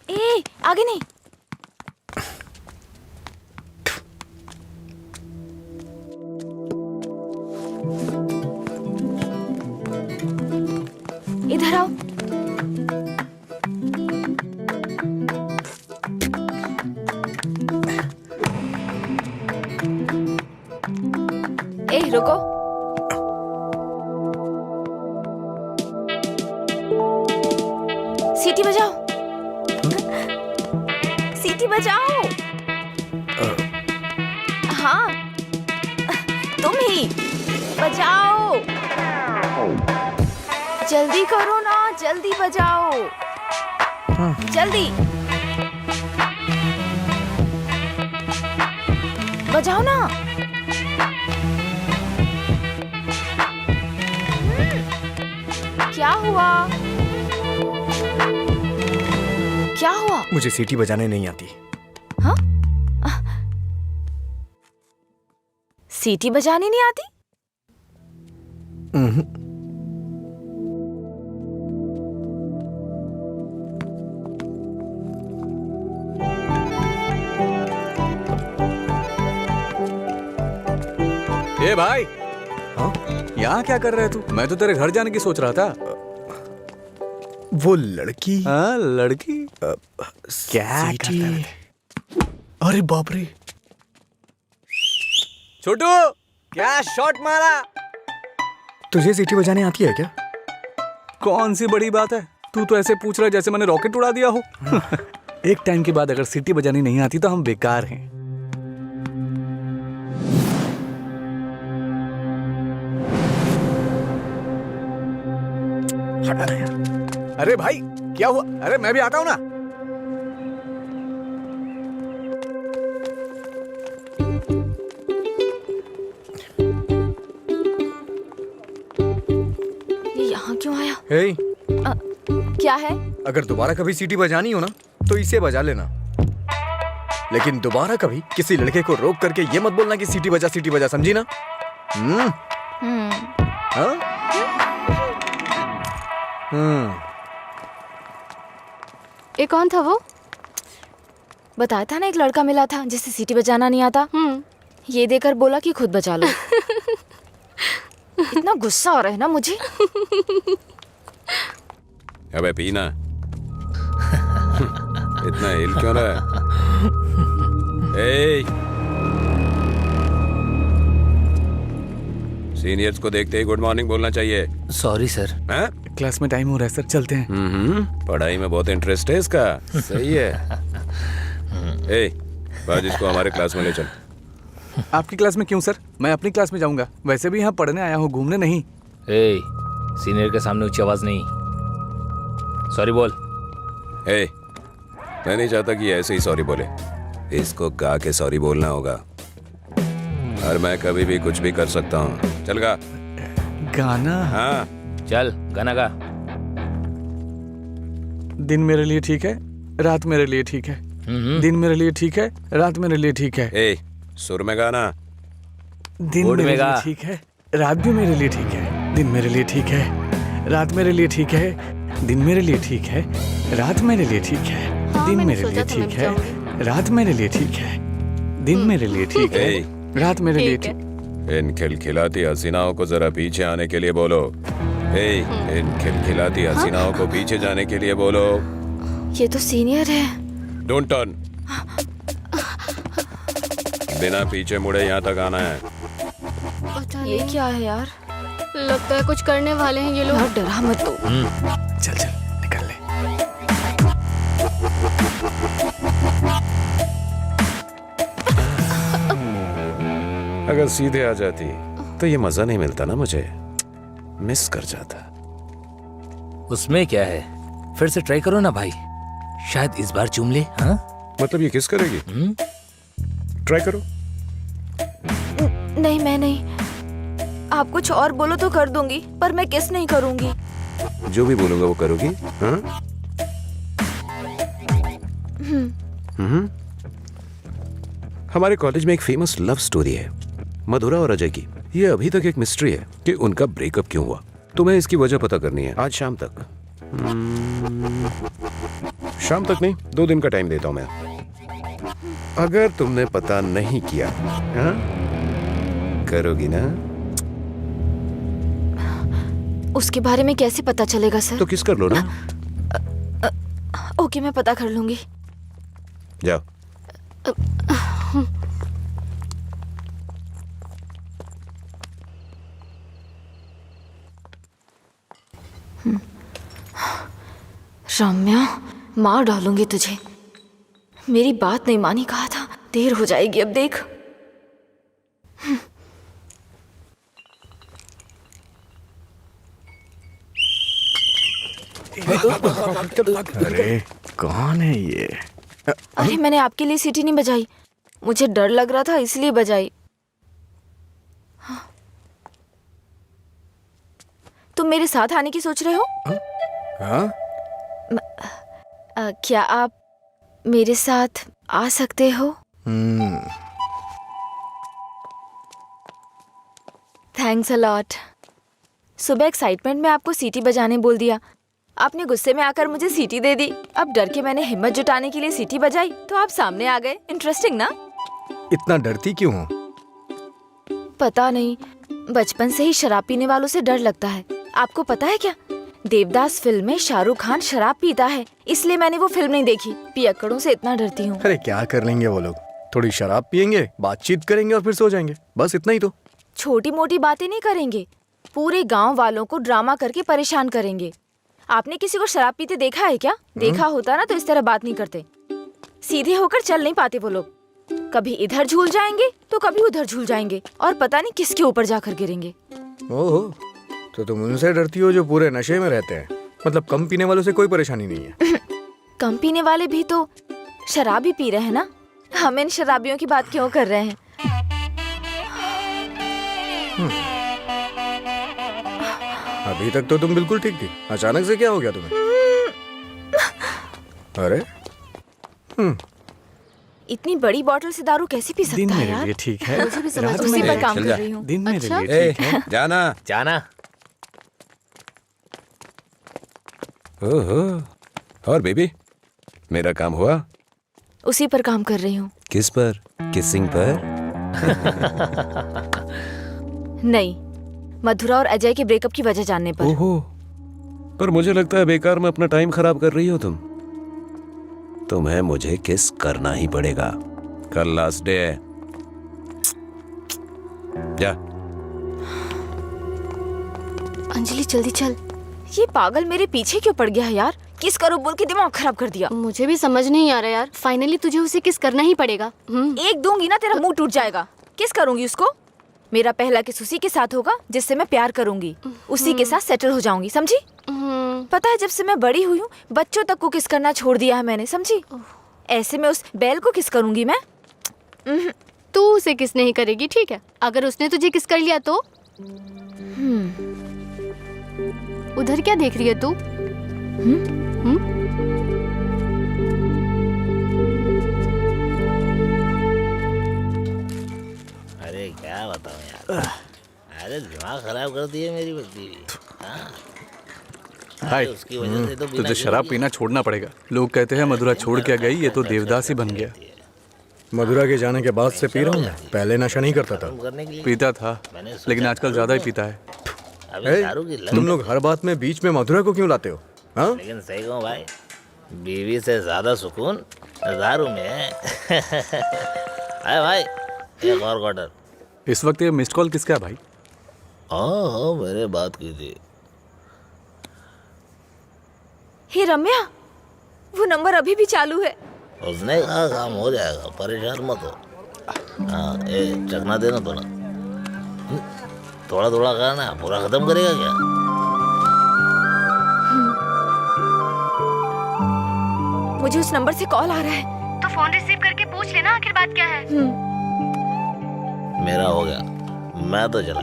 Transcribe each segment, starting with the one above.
ए, आगे नहीं। इधर आओ। ए, रुको। सीटी बजाओ। सीटी बजाओ। हाँ, तुम ही बजाओ। जल्दी करो ना, जल्दी बजाओ। जल्दी बजाओ ना। क्या हुआ? क्या हुआ? मुझे सीटी बजाने नहीं आती। हाँ? सीटी बजानी नहीं आती? ए भाई, हाँ? यहाँ क्या कर रहे तू? मैं तो तेरे घर जाने की सोच रहा था। वो लड़की। हाँ, लड़की क्या सीटी। करता है? अरे बाप रे, छोटू, क्या शॉट मारा? तुझे सीटी बजाने आती है क्या? कौन सी बड़ी बात है? तू तो ऐसे पूछ रहा है जैसे मैंने रॉकेट उड़ा दिया हो। एक टाइम के बाद अगर सीटी बजानी नहीं आती तो हम बेकार हैं। हटना यार। अरे भाई, क्या हुआ? अरे मैं भी आता हूँ ना। ये यहाँ क्यों आया? हे, क्या है? अगर दोबारा कभी सीटी बजानी हो ना तो इसे बजा लेना, लेकिन दोबारा कभी किसी लड़के को रोक करके ये मत बोलना कि सीटी बजा, समझी ना? हाँ? ये कौन था वो? बताया था ना, एक लड़का मिला था जिसे सीटी बजाना नहीं आता। ये देकर बोला कि खुद बजा लो। इतना गुस्सा आ रहा है ना मुझे। अबे पीना। इतना हिल क्यों रहा है? सीनियर्स को देखते ही गुड मॉर्निंग बोलना चाहिए। Sorry sir. हैं? क्लास में टाइम हो रहा है सर, चलते हैं। पढ़ाई में बहुत इंटरेस्ट है इसका। सही है। आज इसको हमारे क्लास में ले चल। आपकी क्लास में क्यों सर? मैं अपनी क्लास में जाऊंगा। वैसे भी यहाँ पढ़ने आया हूँ, घूमने नहीं। सीनियर के सामने ऊंची आवाज नहीं। सॉरी बोल। मैं नहीं चाहता कि ऐसे ही सॉरी बोले। इसको गा के सॉरी बोलना होगा। और मैं कभी भी कुछ भी कर सकता हूँ। चल गा। गाना? हाँ चल गाना गा। दिन मेरे लिए ठीक है, रात मेरे लिए ठीक है। दिन मेरे लिए ठीक है, रात मेरे लिए ठीक है। सुर में गाना। दिन बोर्ड मेरे में लिए गा। ठीक है, रात भी मेरे लिए ठीक है। दिन मेरे लिए ठीक है, रात मेरे लिए ठीक है। दिन मेरे लिए ठीक है, रात मेरे लिए ठीक है। हाँ, दिन मैंने मेरे सोचा लिए था मैं ठीक है, जाऊंगी। रात मेरे लिए ठीक है। दिन मेरे लिए ठीक है, रात मेरे लिए ठीक है। ठीक। इन खिलखिलाती हसीनाओं को जरा पीछे आने के लिए बोलो। इन खिलखिलाती हसीनाओं को पीछे जाने के लिए बोलो। ये तो सीनियर है। Don't turn. बिना पीछे मुड़े यहाँ तक आना है। पता ये नहीं, क्या है यार? लगता है कुछ करने वाले हैं ये लोग। यार डरा मत दो। चल चल निकल ले। अगर सीधे आ जाती तो ये मजा नहीं मिलता ना मुझे। मिस कर जाता। उसमें क्या है, फिर से ट्राई करो ना भाई, शायद इस बार चूम ले। हाँ मतलब ये किस करेगी? ट्राई करो। नहीं, मैं नहीं। आप कुछ और बोलो तो कर दूंगी, पर मैं किस नहीं करूंगी। जो भी बोलूंगा वो करोगी? हाँ? हमारे कॉलेज में एक फेमस लव स्टोरी है, मधुरा और अजय की। ये अभी तक एक मिस्ट्री है कि उनका ब्रेकअप क्यों हुआ। तुम्हें इसकी वजह पता करनी है आज शाम तक। शाम तक नहीं, 2 दिन का टाइम देता हूं मैं। अगर तुमने पता नहीं किया, हाँ? करोगी ना? उसके बारे में कैसे पता चलेगा सर? तो किस कर लो ना। ओके, मैं पता कर लूंगी। जाओ। रम्या, मार डालूंगी तुझे। मेरी बात नहीं मानी, कहा था। देर हो जाएगी अब, देख। अरे कौन है ये? अरे मैंने आपके लिए सीटी नहीं बजाई, मुझे डर लग रहा था इसलिए बजाई। हाँ। तुम मेरे साथ आने की सोच रहे हो? हाँ? क्या आप मेरे साथ आ सकते हो? Thanks a lot. सुबह एक्साइटमेंट में आपको सीटी बजाने बोल दिया, आपने गुस्से में आकर मुझे सीटी दे दी। अब डर के मैंने हिम्मत जुटाने के लिए सीटी बजाई तो आप सामने आ गए। इंटरेस्टिंग ना? इतना डरती क्यों हो? पता नहीं, बचपन से ही शराब पीने वालों से डर लगता है। आपको पता है क्या, देवदास फिल्म में शाहरुख खान शराब पीता है, इसलिए मैंने वो फिल्म नहीं देखी। पियक्कड़ों से इतना डरती हूँ। अरे क्या कर लेंगे वो लोग? थोड़ी शराब पियेंगे, बातचीत करेंगे और फिर सो जाएंगे, बस इतना ही तो। छोटी मोटी बातें नहीं करेंगे, पूरे गांव वालों को ड्रामा करके परेशान करेंगे। आपने किसी को शराब पीते देखा है क्या? देखा होता ना तो इस तरह बात नहीं करते। सीधे होकर चल नहीं पाते वो लोग, कभी इधर झूल जाएंगे तो कभी उधर झूल जाएंगे और पता नहीं किसके ऊपर जाकर गिरेंगे। ओहो, तो तुम उनसे डरती हो जो पूरे नशे में रहते हैं? मतलब कम पीने वालों से कोई परेशानी नहीं है? कम पीने वाले भी तो शराब ही पी रहे हैं ना। हम इन शराबियों की बात क्यों कर रहे हैं? अभी तक तो तुम बिल्कुल ठीक थी, अचानक से क्या हो गया तुम्हें? अरे इतनी बड़ी बोतल से दारू कैसे पी दिन सकता है मेरे यार? लिए ठीक है, मुझे भी समझ रात उसी में पर काम चल कर जा। रही हूँ। दिन मेरे अच्छा? लिए ठीक है। जाना। जाना। ओहो, और बेबी, मेरा काम हुआ? उसी पर काम कर रही हूँ। किस पर? किसिंग पर? नहीं, मधुरा और अजय के ब्रेकअप की वजह जानने पर। ओहो, पर मुझे लगता है बेकार में अपना टाइम खराब कर रही हो तुम। तुम्हें मुझे किस करना ही पड़ेगा। कल लास्ट डे है। जा। अंजलि जल्दी चल। ये पागल मेरे पीछे क्यों पड़ गया है यार? किस करो बोल के दिमाग खराब कर दिया। मुझे भी समझ नहीं आ रहा यार। फाइनली तुझे उसे किस करना ही पड़ेगा। एक दूंगी ना तेरा मुंह टूट जाएगा। किस करूंगी उसको? मेरा पहला किस उसी के साथ होगा जिससे मैं प्यार करूंगी, उसी के साथ सेटल हो जाऊंगी, समझी? पता है जब से मैं बड़ी हुई हूँ बच्चों तक को किस करना छोड़ दिया है मैंने, समझी? ऐसे में उस बैल को किस करूंगी मैं? तू उसे किस नहीं करेगी, ठीक है? अगर उसने तुझे किस कर लिया तो? उधर क्या देख रही है तू? अरे क्या बताऊं यार, अरे दिमाग खराब कर दिए मेरी बच्ची। हाय, उसकी वजह से तो तुझे शराब पीना छोड़ना पड़ेगा। लोग कहते हैं मधुरा छोड़ के गई, ये तो देवदास ही बन गया। मधुरा के जाने के बाद से पी रहा हूँ मैं, पहले नशा नहीं करता था। करने के लिए पीता था, लेकिन आजकल ज्यादा ही पीता है। अभी ए, दारू की लत। तुम लोग हर बात में बीच में मधुरा को क्यों लाते हो? हाँ? लेकिन सही कहूँ भाई, बीवी से ज्यादा सुकून दारू में है। अरे भाई, एक और क्वार्टर। इस वक्त ये मिस्ड कॉल किसका है भाई? हाँ, मैंने बात की थी। हे रम्या, वो नंबर अभी भी चालू है। उसने कहा काम हो जाएगा, परेशान मत हो। हाँ, चखना देना थोड़ा थोड़ा खाना, पूरा खत्म करेगा क्या? मुझे उस नंबर से कॉल आ रहा है। तो फोन रिसीव करके पूछ लेना आखिर बात क्या है। मेरा हो गया, मैं तो चला।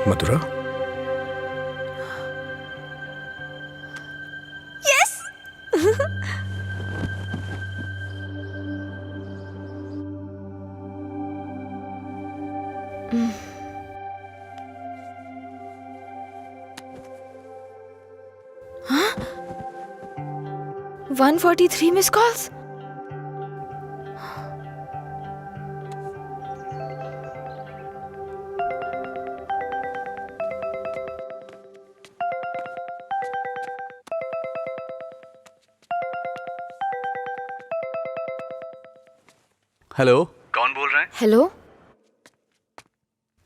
मधुरा? 143 मिस कॉल्स। हेलो, कौन बोल रहा है? हेलो,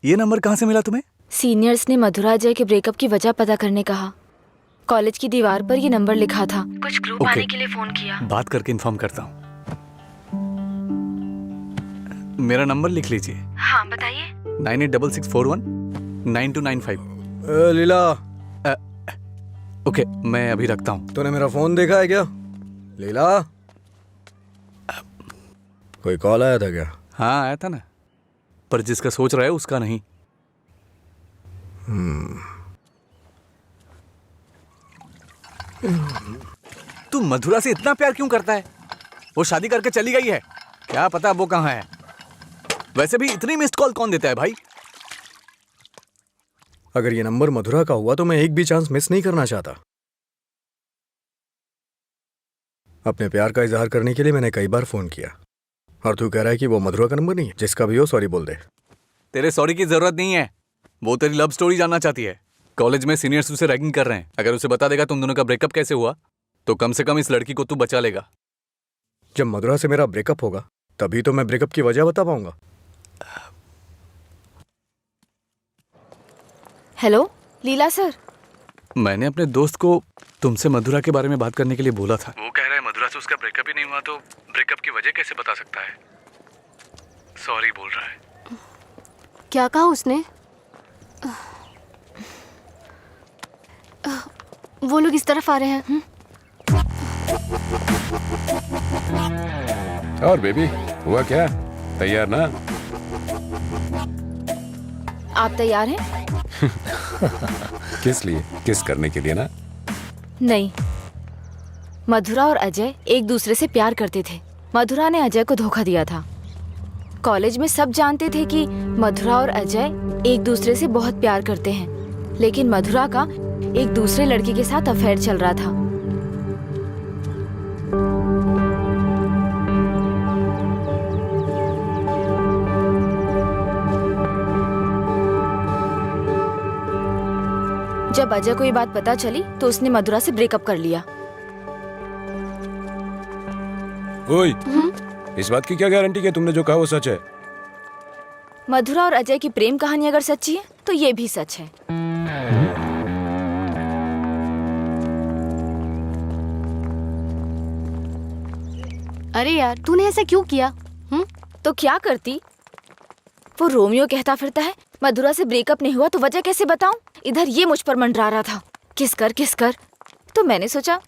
ये नंबर कहाँ से मिला तुम्हें? सीनियर्स ने मधुरा जय के ब्रेकअप की वजह पता करने कहा। कॉलेज की दीवार पर ये नंबर लिखा था। कुछ ग्रुप ओके। आने के लिए फोन किया। बात करके इन्फॉर्म करता हूँ। मेरा नंबर लिख लीजिए। हाँ बताइए। 9866419295। लीला, ओके, मैं अभी रखता हूँ। तूने मेरा फोन देखा है क्या? लीला, कोई कॉल आया था क्या? हाँ आया था ना, पर जिसका सोच रहा है उसका नहीं। तू मधुरा से इतना प्यार क्यों करता है? वो शादी करके चली गई है, क्या पता वो कहाँ है। वैसे भी इतनी मिस्ड कॉल कौन देता है भाई? अगर ये नंबर मधुरा का हुआ तो मैं एक भी चांस मिस नहीं करना चाहता। अपने प्यार का इजहार करने के लिए मैंने कई बार फोन किया, और तू कह रहा है कि वो मधुरा का नंबर नहीं है? जिसका भी हो सॉरी बोल दे। तेरे सॉरी की जरूरत नहीं है, वो तेरी लव स्टोरी जानना चाहती है। कॉलेज में सीनियर्स उसे रैगिंग कर रहे हैं। अगर उसे बता देगा तुम दोनों का ब्रेकअप कैसे हुआ तो कम से कम इस लड़की को तू बचा लेगा। जब मधुरा से मेरा ब्रेकअप होगा तभी तो मैं ब्रेकअप की वजह बता पाऊंगा। हेलो लीला सर। मैंने अपने दोस्त को तुमसे मधुरा के बारे में बात करने के लिए बोला था। वो कह रहा है मधुरा से उसका ब्रेकअप ही नहीं हुआ तो ब्रेकअप की वजह कैसे बता सकता है। सॉरी बोल रहा है। क्या कहा उसने? वो लोग इस तरफ आ रहे हैं। और बेबी, हुआ क्या? तैयार ना? आप तैयार हैं? किस लिए? किस करने के लिए ना? नहीं, मधुरा और अजय एक दूसरे से प्यार करते थे। मधुरा ने अजय को धोखा दिया था। कॉलेज में सब जानते थे कि मधुरा और अजय एक दूसरे से बहुत प्यार करते हैं, लेकिन मधुरा का एक दूसरे लड़के के साथ अफेयर चल रहा था। जब अजय को ये बात पता चली तो उसने मधुरा से ब्रेकअप कर लिया। ओए, इस बात की क्या गारंटी कि तुमने जो कहा वो सच है? मधुरा और अजय की प्रेम कहानी अगर सच्ची है तो ये भी सच है। अरे यार, तूने ऐसा क्यों किया? तो क्या करती? वो रोमियो कहता फिरता है मधुरा से ब्रेकअप नहीं हुआ तो वजह कैसे बताऊं? इधर ये मुझ पर मंडरा रहा था, किस कर। तो मैंने सोचा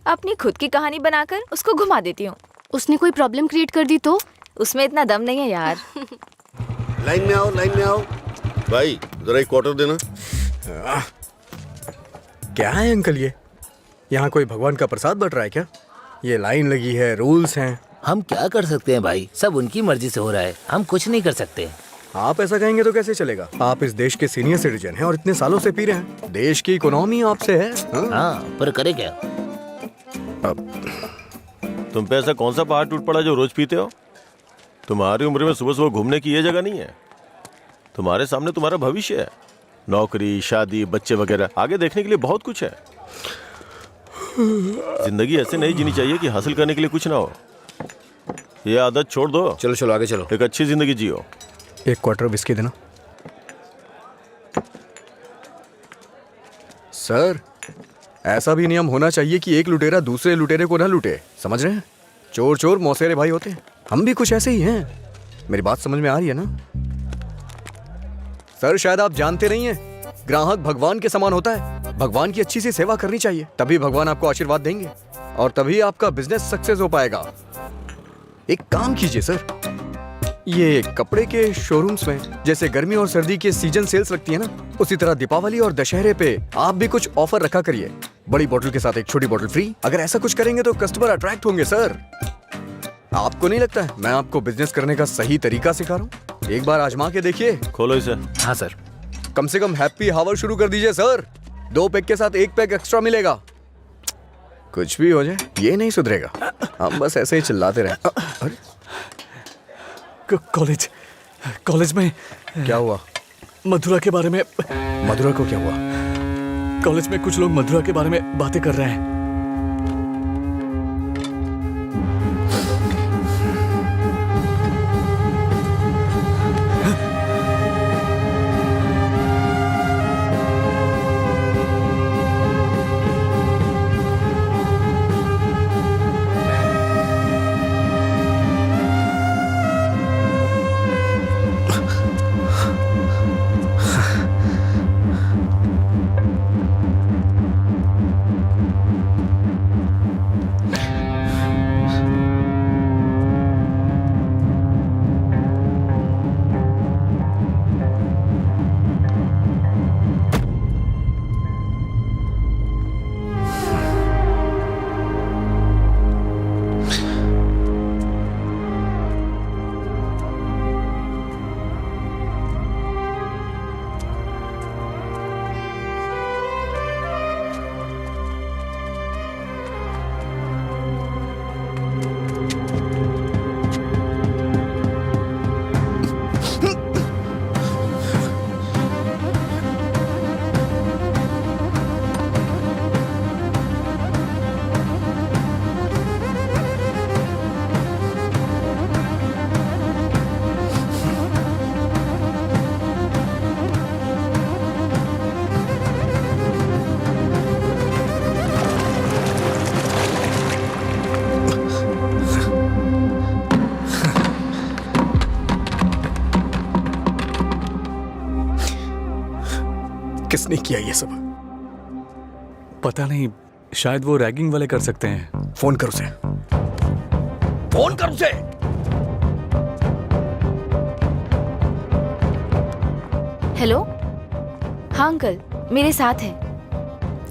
अपनी खुद की कहानी बनाकर उसको घुमा देती हूँ। उसने कोई प्रॉब्लम क्रिएट कर दी तो? उसमें इतना दम नहीं है यार। लाइन में आओ, लाइन में आओ। भाई जरा एक क्वार्टर देना। क्या है अंकल ये? यहाँ कोई भगवान का प्रसाद बट रहा है क्या? ये लाइन लगी है, रूल्स हैं। हम क्या कर सकते हैं भाई, सब उनकी मर्जी से हो रहा है, हम कुछ नहीं कर सकते। आप ऐसा कहेंगे तो कैसे चलेगा? आप इस देश के सीनियर सिटीजन हैं और इतने सालों से पी रहे हैं। देश की इकोनॉमी आपसे है। हाँ, पर करे क्या? तुम पे ऐसा कौन सा पहाड़ टूट पड़ा जो रोज पीते हो? तुम्हारी उम्र में सुबह सुबह घूमने की ये जगह नहीं है। तुम्हारे सामने तुम्हारा भविष्य है, नौकरी, शादी, बच्चे वगैरह। आगे देखने के लिए बहुत कुछ है। जिंदगी ऐसे नहीं जीनी चाहिए कि हासिल करने के लिए कुछ ना हो। ये आदत छोड़ दो। चलो चलो आगे चलो। एक अच्छी जिंदगी जियो। एक क्वार्टर विस्की देना। सर, ऐसा भी नियम होना चाहिए कि एक लुटेरा दूसरे लुटेरे को ना लूटे, समझ रहे हैं? चोर चोर मौसेरे भाई होते हैं। हम भी कुछ ऐसे ही हैं। मेरी बात समझ में आ रही है ना? सर, शायद आप जानते नहीं हैं, ग्राहक भगवान के समान होता है। भगवान की अच्छी सी सेवा करनी चाहिए, तभी भगवान आपको आशीर्वाद देंगे और तभी आपका बिजनेस सक्सेस हो पाएगा। एक काम कीजिए सर, ये कपड़े के शोरूम्स में जैसे गर्मी और सर्दी के सीजन सेल्स लगती है ना, उसी तरह दीपावली और दशहरे पे आप भी कुछ ऑफर रखा करिए। बड़ी बोतल के साथ एक छोटी बोतल फ्री। अगर ऐसा कुछ करेंगे तो कस्टमर अट्रैक्ट होंगे सर। आपको नहीं लगता है मैं आपको बिजनेस करने का सही तरीका सिखा रहा हूँ? एक बार आजमा के देखिए। खोलो इसे। हाँ सर। कम से कम हैप्पी हावर शुरू कर दीजिए सर। 2 पैक के साथ 1 पैक एक्स्ट्रा मिलेगा। कुछ भी हो जाए ये नहीं सुधरेगा। हम बस ऐसे ही चिल्लाते रहे। अरे कॉलेज में क्या हुआ? मधुरा के बारे में। मधुरा को क्या हुआ? कॉलेज में कुछ लोग मधुरा के बारे में बातें कर रहे हैं। किसने किया ये सब? पता नहीं, शायद वो रैगिंग वाले कर सकते हैं। फोन कर उसे। फोन कर उसे। हेलो। हाँ अंकल, मेरे साथ है।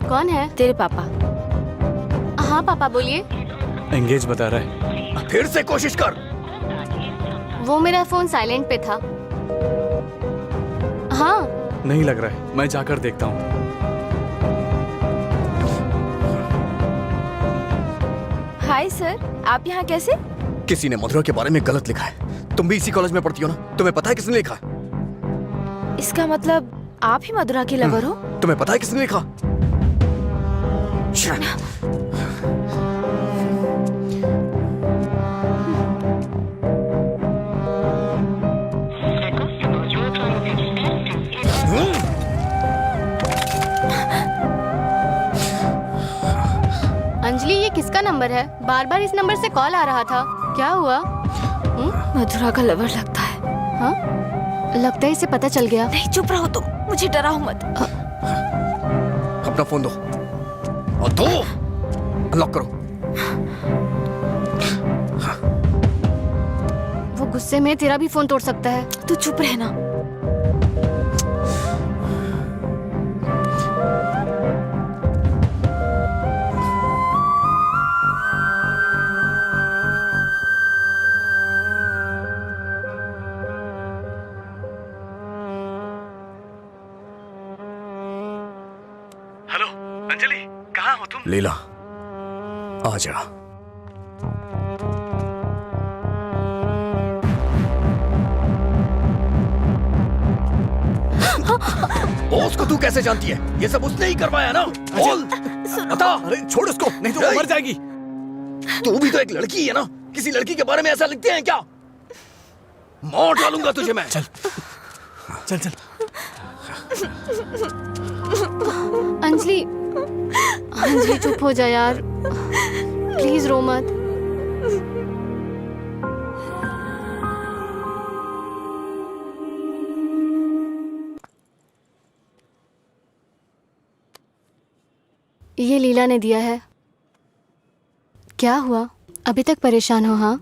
कौन है? तेरे पापा। हाँ पापा बोलिए। एंगेज बता रहा है। फिर से कोशिश कर। वो मेरा फोन साइलेंट पे था। हाँ नहीं लग रहा है, मैं जाकर देखता हूँ। हाय सर, आप यहाँ कैसे? किसी ने मधुरा के बारे में गलत लिखा है। तुम भी इसी कॉलेज में पढ़ती हो ना? तुम्हें पता है किसने लिखा? इसका मतलब आप ही मधुरा के लवर हो? तुम्हें पता है किसने लिखा? अंजलि, ये किसका नंबर है? बार बार इस नंबर से कॉल आ रहा था। क्या हुआ? मधुरा का लवर लगता है। हाँ, लगता है इसे पता चल गया। नहीं, चुप रहो तुम, मुझे डराओ मत। अपना फोन दो और दो। अनलॉक करो। वो गुस्से में तेरा भी फोन तोड़ सकता है। तू चुप रहना। हेलो अंजलि, कहाँ हो तुम? लीला, आ जा। बॉस को तू कैसे जानती है? ये सब उसने ही करवाया ना? बोल, बता। अरे छोड़ उसको, नहीं तो वो मर जाएगी। तू भी तो एक लड़की है ना? किसी लड़की के बारे में ऐसा लिखते हैं क्या? मौत डालूंगा तुझे मैं। चल चल चल। अंजलि, अंजलि चुप हो जा यार, प्लीज रो मत। ये लीला ने दिया है। क्या हुआ? अभी तक परेशान हो? हाँ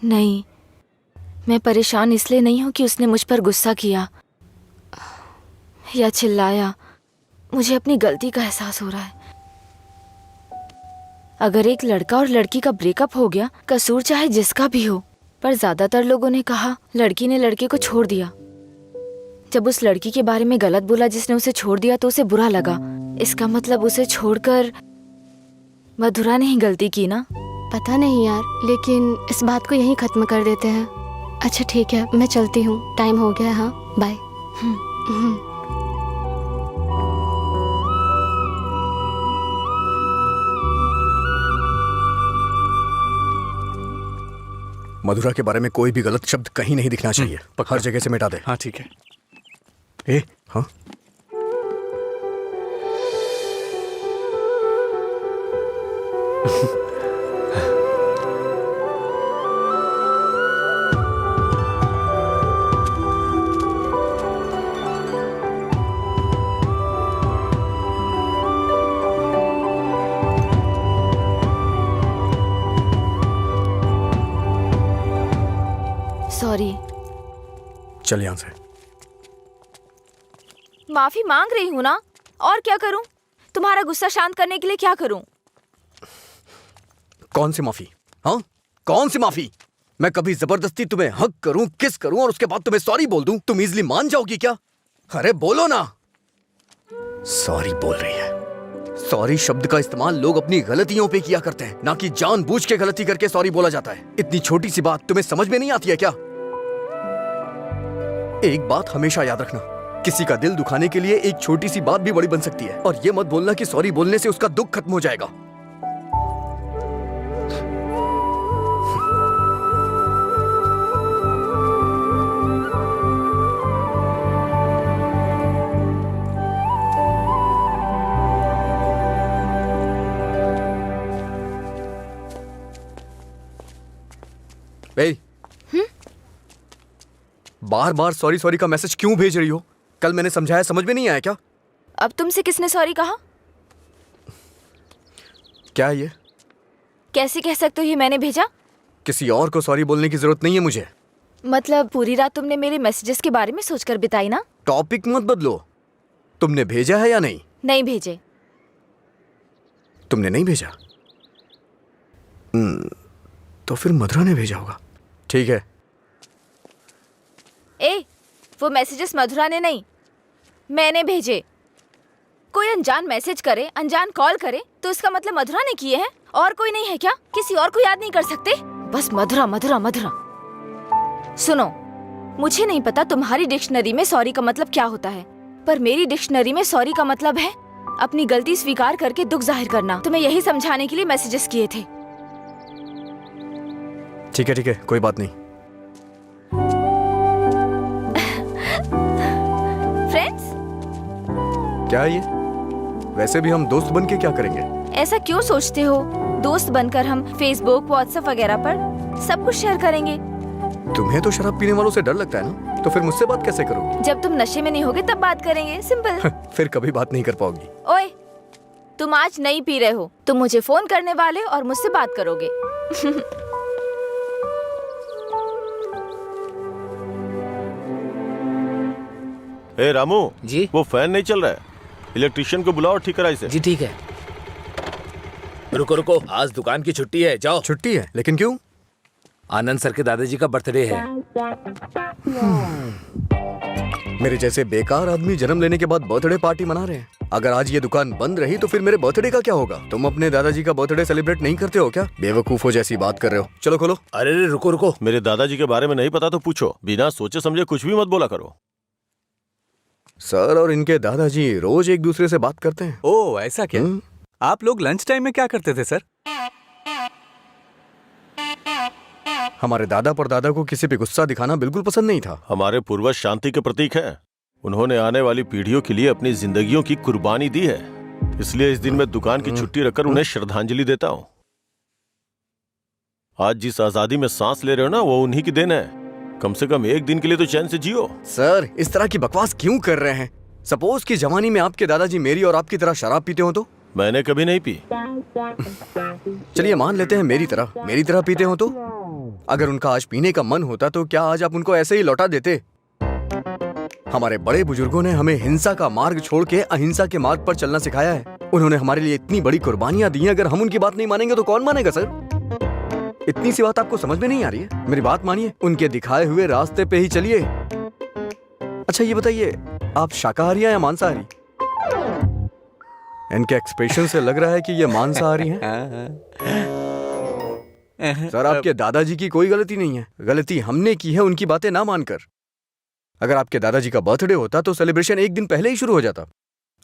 नहीं, मैं परेशान इसलिए नहीं हूँ कि उसने मुझ पर गुस्सा किया या चिल्लाया। मुझे अपनी गलती का एहसास हो रहा है। अगर एक लड़का और लड़की का ब्रेकअप हो गया, कसूर चाहे जिसका भी हो, पर ज्यादातर लोगों ने कहा लड़की ने लड़के को छोड़ दिया। जब उस लड़की के बारे में गलत बोला जिसने उसे छोड़ दिया तो उसे बुरा लगा। इसका मतलब उसे छोड़कर मधुरा ने ही गलती की ना? पता नहीं यार, लेकिन इस बात को यहीं खत्म कर देते हैं। अच्छा ठीक है, मैं चलती हूँ, टाइम हो गया। हाँ बाय। मधुरा के बारे में कोई भी गलत शब्द कहीं नहीं दिखना चाहिए। हर जगह से मिटा दे। हाँ ठीक है। ए हाँ, सॉरी। चल यहाँ से। माफी मांग रही हूँ ना, और क्या करूँ? तुम्हारा गुस्सा शांत करने के लिए क्या करूँ? कौन सी माफी? हाँ, कौन सी माफी? मैं कभी जबरदस्ती तुम्हें हक करूं, किस करूं और उसके बाद तुम्हें सॉरी बोल दूं? तुम इजली मान जाओगी क्या? अरे बोलो ना। सॉरी बोल रही है। सॉरी शब्द का इस्तेमाल लोग अपनी गलतियों पे किया करते हैं, ना कि जानबूझ के गलती करके सॉरी बोला जाता है। इतनी छोटी सी बात तुम्हें समझ में नहीं आती है क्या? एक बात हमेशा याद रखना, किसी का दिल दुखाने के लिए एक छोटी सी बात भी बड़ी बन सकती है। और ये मत बोलना कि सॉरी बोलने से उसका दुख खत्म हो जाएगा। बार बार सॉरी सॉरी का मैसेज क्यों भेज रही हो? कल मैंने समझाया, समझ में नहीं आया क्या? अब तुमसे किसने सॉरी कहा? क्या ये? कैसे कह सकते हो ये मैंने भेजा? किसी और को सॉरी बोलने की जरूरत नहीं है मुझे। मतलब पूरी रात तुमने मेरे मैसेजेस के बारे में सोचकर बिताई ना? टॉपिक मत बदलो। तुमने भेजा है या नहीं? नहीं भेजे। तुमने नहीं भेजा? तो फिर मधुरा ने भेजा होगा। ठीक है। ए, वो मैसेजेस मधुरा ने नहीं, मैंने भेजे। कोई अनजान मैसेज करे, अनजान कॉल करे तो इसका मतलब मधुरा ने किए हैं? और कोई नहीं है क्या? किसी और को याद नहीं कर सकते? बस मधुरा मधुरा मधुरा। सुनो, मुझे नहीं पता तुम्हारी डिक्शनरी में सॉरी का मतलब क्या होता है, पर मेरी डिक्शनरी में सॉरी का मतलब है अपनी गलती स्वीकार करके दुख जाहिर करना। तुम्हें यही समझाने के लिए मैसेजेस किए थे। ठीक है, कोई बात नहीं। फ्रेंड्स? क्या ये? वैसे भी हम दोस्त बन के क्या करेंगे? ऐसा क्यों सोचते हो? दोस्त बनकर हम फेसबुक, व्हाट्सएप वगैरह पर सब कुछ शेयर करेंगे। तुम्हें तो शराब पीने वालों से डर लगता है ना, तो फिर मुझसे बात कैसे करोगी? जब तुम नशे में नहीं होगे तब बात करेंगे, सिंपल। फिर कभी बात नहीं कर पाओगी। ओए, तुम आज नहीं पी रहे हो, तुम मुझे फोन करने वाले और मुझसे बात करोगे। ए रामू जी? वो फैन नहीं चल रहा है, इलेक्ट्रिशियन को बुलाओ, ठीक करा इसे। जी ठीक है। रुको रुको, आज दुकान की छुट्टी है, जाओ। छुट्टी है? लेकिन क्यों? आनंद सर के दादाजी का बर्थडे है। मेरे जैसे बेकार आदमी जन्म लेने के बाद बर्थडे पार्टी मना रहे हैं। अगर आज ये दुकान बंद रही तो फिर मेरे बर्थडे का क्या होगा? तुम अपने दादाजी का बर्थडे सेलिब्रेट नहीं करते हो क्या? बेवकूफो जैसी बात कर रहे हो। चलो खोलो। अरे रुको रुको, मेरे दादाजी के बारे में नहीं पता तो पूछो, बिना सोचे समझे कुछ भी मत बोला करो। सर और इनके दादाजी रोज एक दूसरे से बात करते हैं। ओ ऐसा क्या? आप लोग लंच टाइम में क्या करते थे सर? हमारे दादा परदादा को किसी पे गुस्सा दिखाना बिल्कुल पसंद नहीं था। हमारे पूर्वज शांति के प्रतीक हैं। उन्होंने आने वाली पीढ़ियों के लिए अपनी जिंदगियों की कुर्बानी दी है, इसलिए इस दिन मैं दुकान की छुट्टी रखकर उन्हें श्रद्धांजलि देता हूँ। आज जिस आजादी में सांस ले रहे हो ना, वो उन्हीं की देन है। कम से कम एक दिन के लिए तो चैन से जियो। सर इस तरह की बकवास क्यों कर रहे हैं? सपोज कि जवानी में आपके दादाजी मेरी और आपकी तरह शराब पीते हो तो? मैंने कभी नहीं पी। चलिए मान लेते हैं मेरी तरह पीते हो तो? अगर उनका आज पीने का मन होता तो क्या आज आप उनको ऐसे ही लौटा देते? हमारे बड़े बुजुर्गों ने हमें हिंसा का मार्ग छोड़ के अहिंसा के मार्ग पर चलना सिखाया है। उन्होंने हमारे लिए इतनी बड़ी कुर्बानियां दी हैं, अगर हम उनकी बात नहीं मानेंगे तो कौन मानेगा सर? इतनी सी बात आपको समझ में नहीं आ रही है? मेरी बात मानिए, उनके दिखाए हुए रास्ते पे ही चलिए। अच्छा ये बताइए, आप शाकाहारी हैं या मांसाहारी? इनके एक्सप्रेशन से लग रहा है कि ये मांसाहारी हैं। सर, आपके दादाजी की कोई गलती नहीं है, गलती हमने की है उनकी बातें ना मानकर। अगर आपके दादाजी का बर्थडे होता तो सेलिब्रेशन एक दिन पहले ही शुरू हो जाता।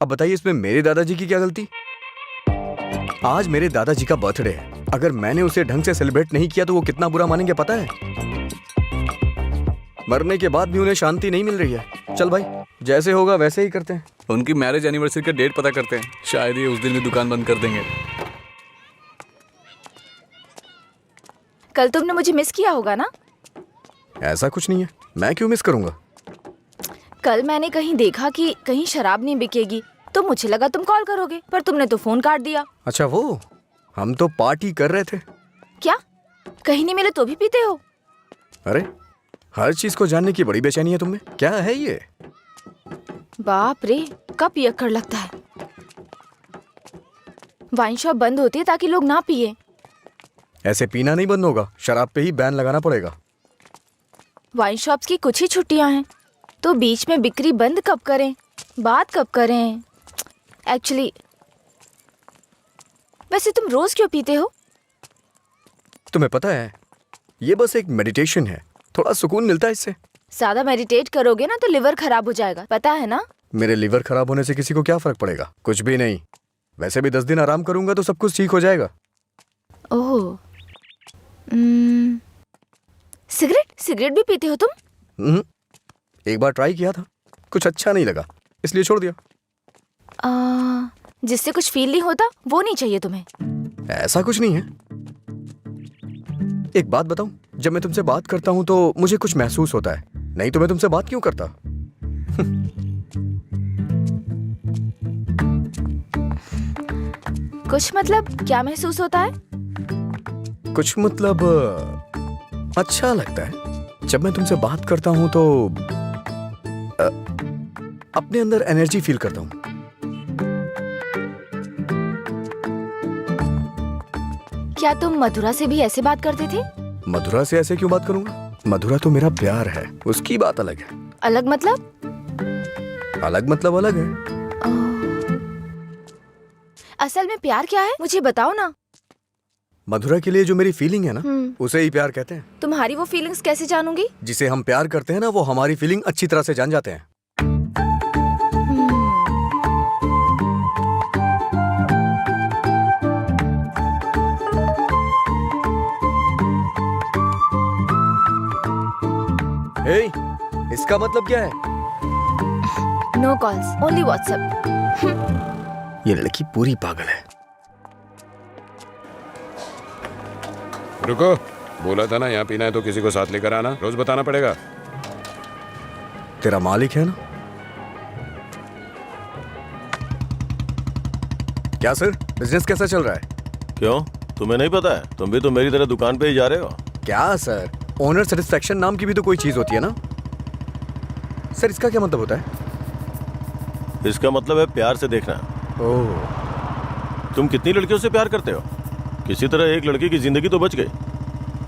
अब बताइए इसमें मेरे दादाजी की क्या गलती? आज मेरे दादाजी का बर्थडे है, अगर मैंने उसे ढंग से सेलिब्रेट नहीं किया तो वो कितना बुरा मानेंगे पता है? मरने के बाद भी उन्हें शांति नहीं मिल रही है। चल भाई, जैसे होगा वैसे ही करते हैं। उनकी मैरिज एनिवर्सरी का डेट पता करते हैं, शायद ये उस दिन भी दुकान बंद कर देंगे। कल तुमने मुझे मिस किया होगा ना? ऐसा कुछ नहीं है, मैं क्यों मिस करूंगा? कल मैंने कहीं देखा कि कहीं शराब नहीं बिकेगी, तो मुझे लगा तुम कॉल करोगे, पर तुमने तो फोन काट दिया। अच्छा, वो हम तो पार्टी कर रहे थे। क्या कहीं नहीं मिले तो भी पीते हो? अरे, हर चीज को जानने की बड़ी बेचैनी है तुम्हें। क्या है ये? बाप रे, कब पियक्कड़ लगता है। वाइन शॉप बंद होती है ताकि लोग ना पिए। ऐसे पीना नहीं बंद होगा, शराब पे ही बैन लगाना पड़ेगा। वाइन शॉप्स की कुछ ही छुट्टियां हैं, तो बीच में बिक्री बंद कब करें, बात कब करें? एक्चुअली वैसे तुम रोज क्यों पीते हो? तुम्हें पता है, ये बस एक मेडिटेशन है, थोड़ा सुकून मिलता है इससे। ज्यादा मेडिटेट करोगे ना तो लिवर खराब हो जाएगा, पता है ना? मेरे लिवर खराब होने से किसी को क्या फर्क पड़ेगा? कुछ भी नहीं। वैसे भी 10 दिन आराम करूंगा तो सब कुछ ठीक हो जाएगा। ओह, सिगरेट भी पीते हो तुम? एक बार ट्राई किया था, कुछ अच्छा नहीं लगा, इसलिए छोड़ दिया। जिससे कुछ फील नहीं होता वो नहीं चाहिए तुम्हें? ऐसा कुछ नहीं है। एक बात बताऊं, जब मैं तुमसे बात करता हूं तो मुझे कुछ महसूस होता है, नहीं तो मैं तुमसे बात क्यों करता? कुछ मतलब क्या महसूस होता है? कुछ मतलब अच्छा लगता है। जब मैं तुमसे बात करता हूं तो अपने अंदर एनर्जी फील करता हूं। क्या तुम मधुरा से भी ऐसे बात करते थे? मधुरा से ऐसे क्यों बात करूंगा? मधुरा तो मेरा प्यार है, उसकी बात अलग है। अलग मतलब? अलग मतलब अलग है। असल में प्यार क्या है मुझे बताओ ना। मधुरा के लिए जो मेरी फीलिंग है ना, उसे ही प्यार कहते हैं। तुम्हारी वो फीलिंग्स कैसे जानूंगी? जिसे हम प्यार करते हैं ना, वो हमारी फीलिंग अच्छी तरह से जान जाते हैं। हे, इसका मतलब क्या है? No calls, only WhatsApp. ये लड़की पूरी पागल है। रुको, बोला था ना यहाँ पीना है तो किसी को साथ लेकर आना, रोज बताना पड़ेगा। तेरा मालिक है ना? क्या सर, बिजनेस कैसा चल रहा है? क्यों, तुम्हें नहीं पता है? तुम भी तो मेरी तरह दुकान पे ही जा रहे हो। क्या सर, ओनर सेटिस्फैक्शन नाम की भी तो कोई चीज होती है ना? सर, इसका क्या मतलब होता है? इसका मतलब है प्यार से देखना। ओह, तुम कितनी लड़कियों से प्यार करते हो? किसी तरह एक लड़की की जिंदगी तो बच गई,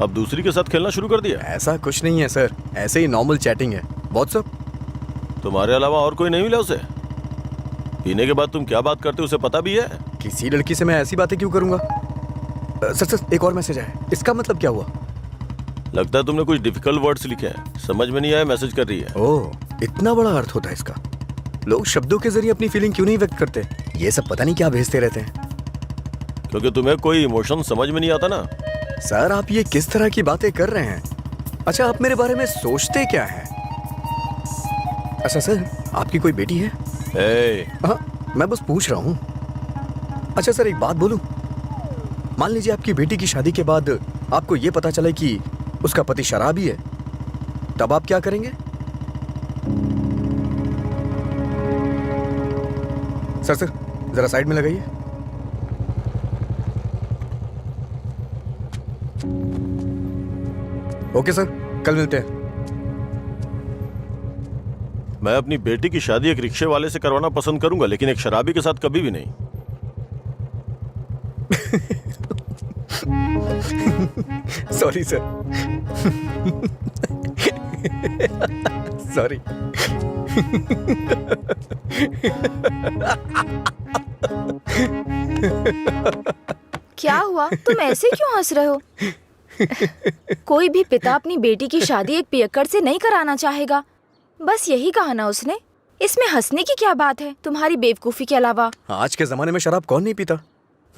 अब दूसरी के साथ खेलना शुरू कर दिया। ऐसा कुछ नहीं है सर, ऐसे ही नॉर्मल चैटिंग है। व्हाट्सएप? तुम्हारे अलावा और कोई नहीं मिला उसे? पीने के बाद तुम क्या बात करते हो उसे पता भी है? किसी लड़की से मैं ऐसी बातें क्यों करूंगा? सर, एक और मैसेज आया, इसका मतलब क्या हुआ? लगता है तुमने कुछ डिफिकल्ट वर्ड्स लिखे हैं, समझ में नहीं आया, मैसेज कर रही है। ओह, इतना बड़ा अर्थ होता है इसका। लोग शब्दों के जरिए अपनी फीलिंग क्यों नहीं व्यक्त करते? ये सब पता नहीं क्या भेजते रहते हैं। क्योंकि तुम्हें कोई इमोशन समझ में नहीं आता ना। सर, आप ये किस तरह की बातें कर रहे हैं? अच्छा, आप मेरे बारे में सोचते क्या हैं? अच्छा सर, आपकी कोई बेटी है? हाँ, मैं बस पूछ रहा हूँ। अच्छा सर, एक बात बोलूं? मान लीजिए आपकी बेटी की शादी के बाद आपको ये पता चले कि उसका पति शराबी है, तब आप क्या करेंगे? सर, जरा साइड में लगाइए। ओके सर, कल मिलते हैं। मैं अपनी बेटी की शादी एक रिक्शे वाले से करवाना पसंद करूंगा, लेकिन एक शराबी के साथ कभी भी नहीं। Sorry sir. सॉरी। क्या हुआ, तुम ऐसे क्यों हंस रहे हो? कोई भी पिता अपनी बेटी की शादी एक पियक्कड़ से नहीं कराना चाहेगा। बस यही कहा ना उसने। इसमें हंसने की क्या बात है तुम्हारी बेवकूफी के अलावा? आज के जमाने में शराब कौन नहीं पीता?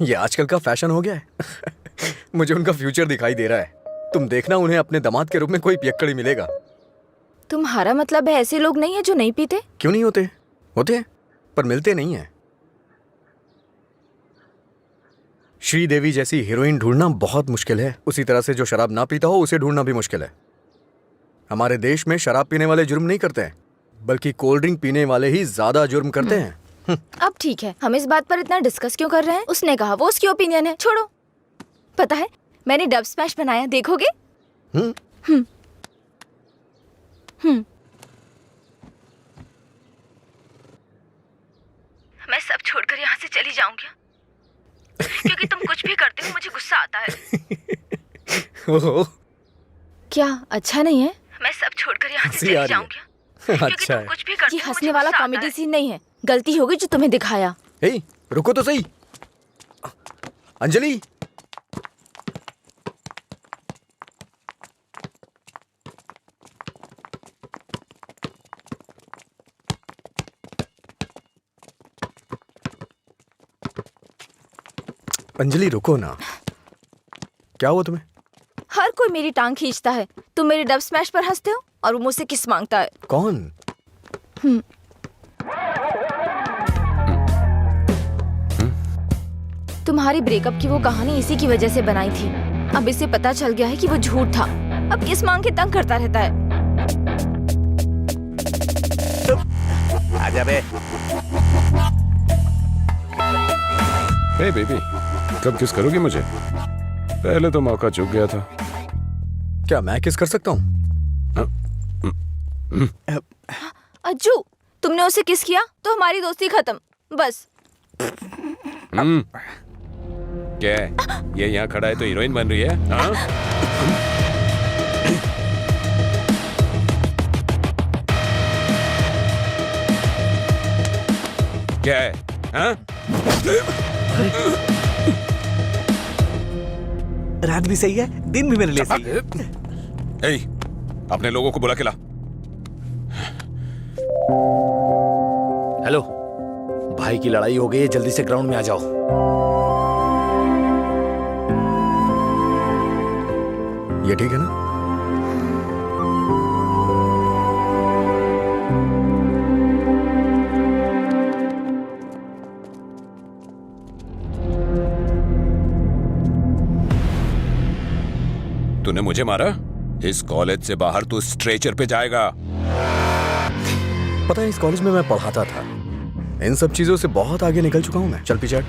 ये आजकल का फैशन हो गया है। मुझे उनका फ्यूचर दिखाई दे रहा है। तुम देखना, उन्हें अपने दामाद के रूप में कोई पियक्कड़ ही मिलेगा। तुम्हारा मतलब है ऐसे लोग नहीं है जो नहीं पीते? क्यों नहीं होते? होते हैं, पर मिलते नहीं हैं। श्रीदेवी जैसी हीरोइन ढूंढना बहुत मुश्किल है। उसी तरह से जो शराब ना पीता हो उसे ढूंढना भी मुश्किल है। हमारे देश में शराब पीने वाले जुर्म नहीं करते हैं, बल्कि कोल्ड ड्रिंक पीने वाले ही ज्यादा जुर्म करते हैं। अब ठीक है, हम इस बात पर इतना डिस्कस क्यों कर रहे हैं? उसने कहा, वो उसकी ओपिनियन है, छोड़ो। पता है मैंने डब स्मैश बनाया, देखोगे? मैं सब छोड़कर यहाँ से चली जाऊंगी क्योंकि तुम कुछ भी करते हो मुझे गुस्सा आता है। ओहो, क्या अच्छा नहीं है? मैं सब छोड़कर यहाँ से हंसी चली आ रही है। जाऊंगी क्योंकि अच्छा तुम है। कुछ भी करते हो हंसने वाला कॉमेडी सीन नहीं है। गलती होगी जो तुम्हें दिखाया। ए, रुको तो सही। अंजलि, अंजलि रुको ना। क्या हुआ तुम्हें? हर कोई मेरी टांग खींचता है। तुम मेरे डब स्मैश पर हंसते हो और वो मुझसे किस मांगता है। कौन? तुम्हारी ब्रेकअप की वो कहानी इसी की वजह से बनाई थी। अब इसे पता चल गया है कि वो झूठ था। अब किस मांग के तंग करता रहता है। आजा बे। हे बेबी, कब किस करोगी मुझे? पहले तो मौका चूक गया था। क्या मैं किस कर सकता हूँ? अज्जू, तुमने उसे किस किया तो हमारी दोस्ती खत्म। बस। क्या है? ये यहाँ खड़ा है तो हीरोइन बन रही है? हाँ? क्या है? हाँ? रात भी सही है, दिन भी मेरे लिए सही है। ए, अपने लोगों को बुला के ला। हेलो, भाई की लड़ाई हो गई है, जल्दी से ग्राउंड में आ जाओ। ये ठीक है ना? तूने मुझे मारा? इस कॉलेज से बाहर तू स्ट्रेचर पे जाएगा। पता है, इस कॉलेज में मैं पढ़ाता था। इन सब चीजों से बहुत आगे निकल चुका हूं मैं। चल पीछे हट।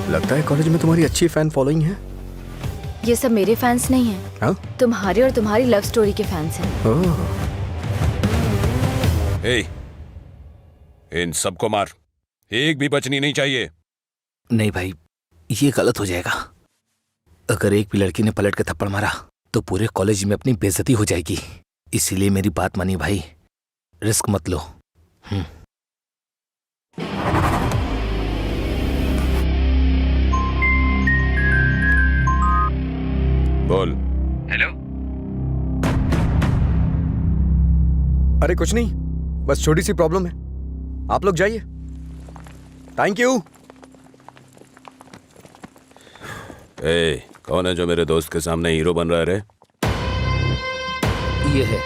लगता है कॉलेज में तुम्हारी अच्छी फैन फॉलोइंग है। ये सब मेरे फैंस नहीं हैं। हाँ? तुम्हारी और तुम्हारी लव स्टोरी के फैंस हैं। ओह, ए, इन सबको मार, एक भी बचनी नहीं चाहिए। नहीं भाई, ये गलत हो जाएगा। अगर एक भी लड़की ने पलट के थप्पड़ मारा तो पूरे कॉलेज में अपनी बेइज्जती हो जाएगी। इसीलिए मेरी बात मानी भाई, रिस्क मत लो। बोल। हेलो। अरे कुछ नहीं, बस छोटी सी प्रॉब्लम है। आप लोग जाइए। Thank you. ए, कौन है जो मेरे दोस्त के सामने हीरो बन रहा है रे? ये है।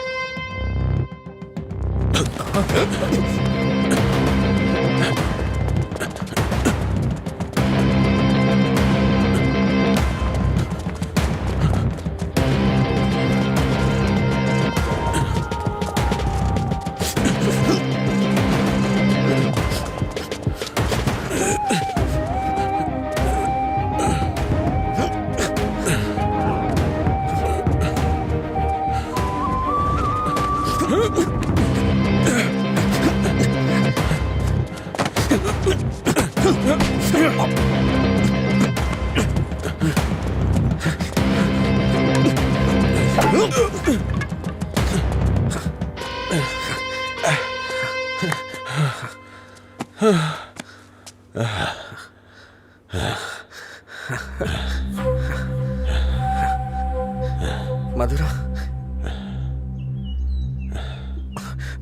मधुरा,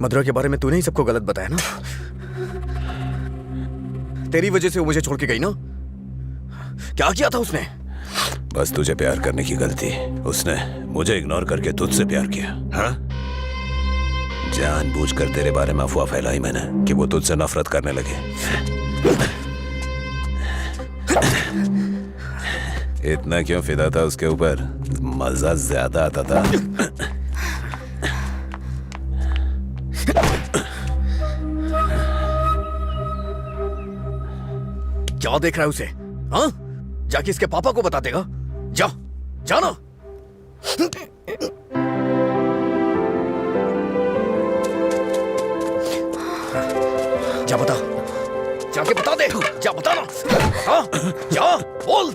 मधुरा के बारे में तूने ही सबको गलत बताया ना? तेरी वजह से वो मुझे छोड़ के गई ना? क्या किया था उसने? बस तुझे प्यार करने की गलती। उसने मुझे इग्नोर करके तुझसे प्यार किया। हाँ, जानबूझकर तेरे बारे में अफवाह फैलाई मैंने कि वो तुझसे नफरत करने लगे। इतना क्यों फिदा था उसके ऊपर? मजा ज्यादा आता था। क्या देख रहा है उसे? हाँ, जाके इसके पापा को बता देगा। जा, जाना। जा बता, जाके बता दे। जा बताना। हाँ, जा बोल।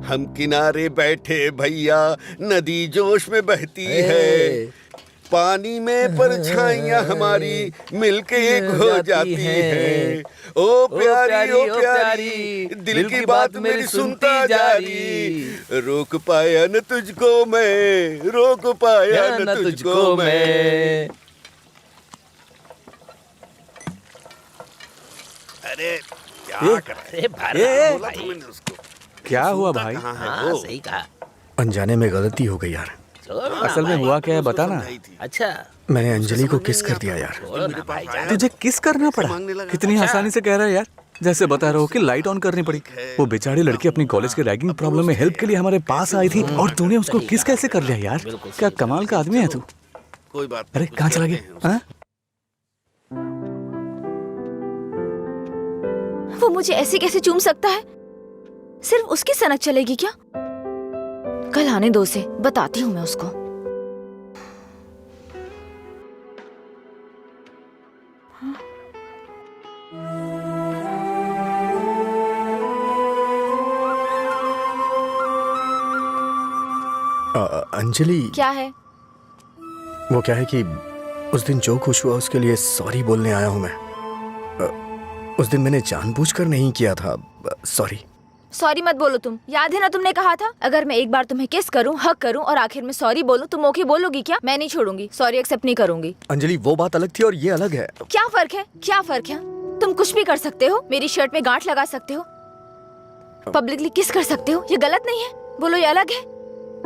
हम किनारे बैठे भैया, नदी जोश में बहती है, पानी में परछाइयां हमारी मिलके एक हो जाती है। ओ प्यारी ओ प्यारी, दिल की बात मेरी सुनता जा रही, रोक पाया न तुझको मैं, रोक पाया न तुझको मैं। अरे क्या कर रहे? अरे भारत बोला था मैंने उसको। क्या हुआ भाई? कहाँ है हाँ वो? सही कहा। अनजाने में गलती हो गई यार। छोड़ो ना असल में भाई। हुआ क्या है बता ना। अच्छा मैंने अंजलि को किस कर दिया यार। छोड़ो ना भाई, जाने तुझे किस करना पड़ा? मांगने लगा। कितनी आसानी से कह रहा है यार, जैसे बता रहे हो कि लाइट ऑन करनी पड़ी। वो बेचारी लड़की अपनी कॉलेज के रैगिंग प्रॉब्लम में हेल्प के लिए हमारे पास आई थी और तूने उसको किस कैसे कर लिया यार? क्या कमाल का आदमी है तू। कोई बात अरे नहीं, कहाँ कुछ चला कहते हैं गया? हाँ? वो मुझे ऐसे कैसे चूम सकता है? सिर्फ उसकी सनक चलेगी क्या? कल आने दो उसे, बताती हूँ मैं उसको। अंजलि, क्या है? वो क्या है कि उस दिन जो कुछ हुआ उसके लिए सॉरी बोलने आया हूँ मैं। उस दिन मैंने जानबूझकर नहीं किया था। सॉरी। सॉरी मत बोलो तुम। याद है ना तुमने कहा था अगर मैं एक बार तुम्हें किस करूं, हक करूं और आखिर में सॉरी बोलूं, तुम ओके बोलोगी क्या? मैं नहीं छोड़ूंगी, सॉरी एक्सेप्ट नहीं करूंगी। अंजलि, वो बात अलग थी और ये अलग है। क्या फर्क है? क्या फर्क है? तुम कुछ भी कर सकते हो, मेरी शर्ट में गांठ लगा सकते हो, पब्लिकली किस कर सकते हो, ये गलत नहीं है। बोलो ये अलग है,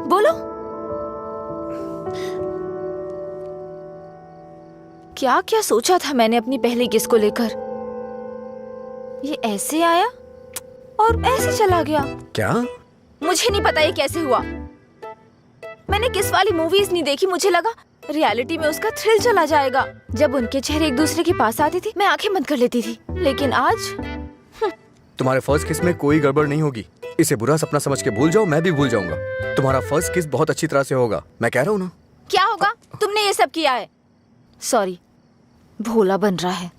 बोलो। क्या क्या सोचा था मैंने अपनी पहली किस को लेकर। ये ऐसे आया और ऐसे चला गया। क्या? मुझे नहीं पता ये कैसे हुआ। मैंने किस वाली मूवीज नहीं देखी, मुझे लगा रियलिटी में उसका थ्रिल चला जाएगा। जब उनके चेहरे एक दूसरे के पास आते थे मैं आंखें बंद कर लेती थी, लेकिन आज तुम्हारे फर्स्ट किस में कोई गड़बड़ नहीं होगी। इसे बुरा सपना समझ के भूल जाओ, मैं भी भूल जाऊंगा। तुम्हारा फर्स्ट किस बहुत अच्छी तरह से होगा, मैं कह रहा हूँ ना। क्या होगा? तुमने ये सब किया है। सॉरी, भोला बन रहा है।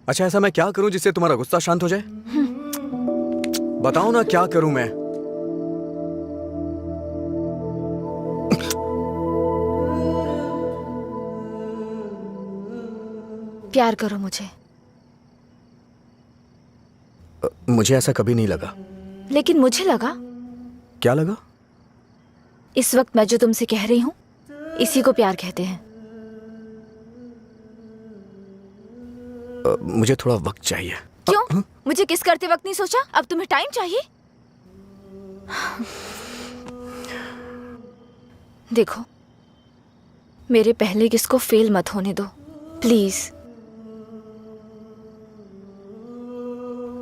अच्छा, ऐसा मैं क्या करूं जिससे तुम्हारा गुस्सा शांत हो जाए? बताओ ना, क्या करूं मैं? प्यार करो मुझे। मुझे ऐसा कभी नहीं लगा। लेकिन मुझे लगा। क्या लगा? इस वक्त मैं जो तुमसे कह रही हूँ इसी को प्यार कहते हैं। मुझे थोड़ा वक्त चाहिए। क्यों? मुझे किस करते वक्त नहीं सोचा? अब तुम्हें टाइम चाहिए? देखो, मेरे पहले किस को फेल मत होने दो प्लीज।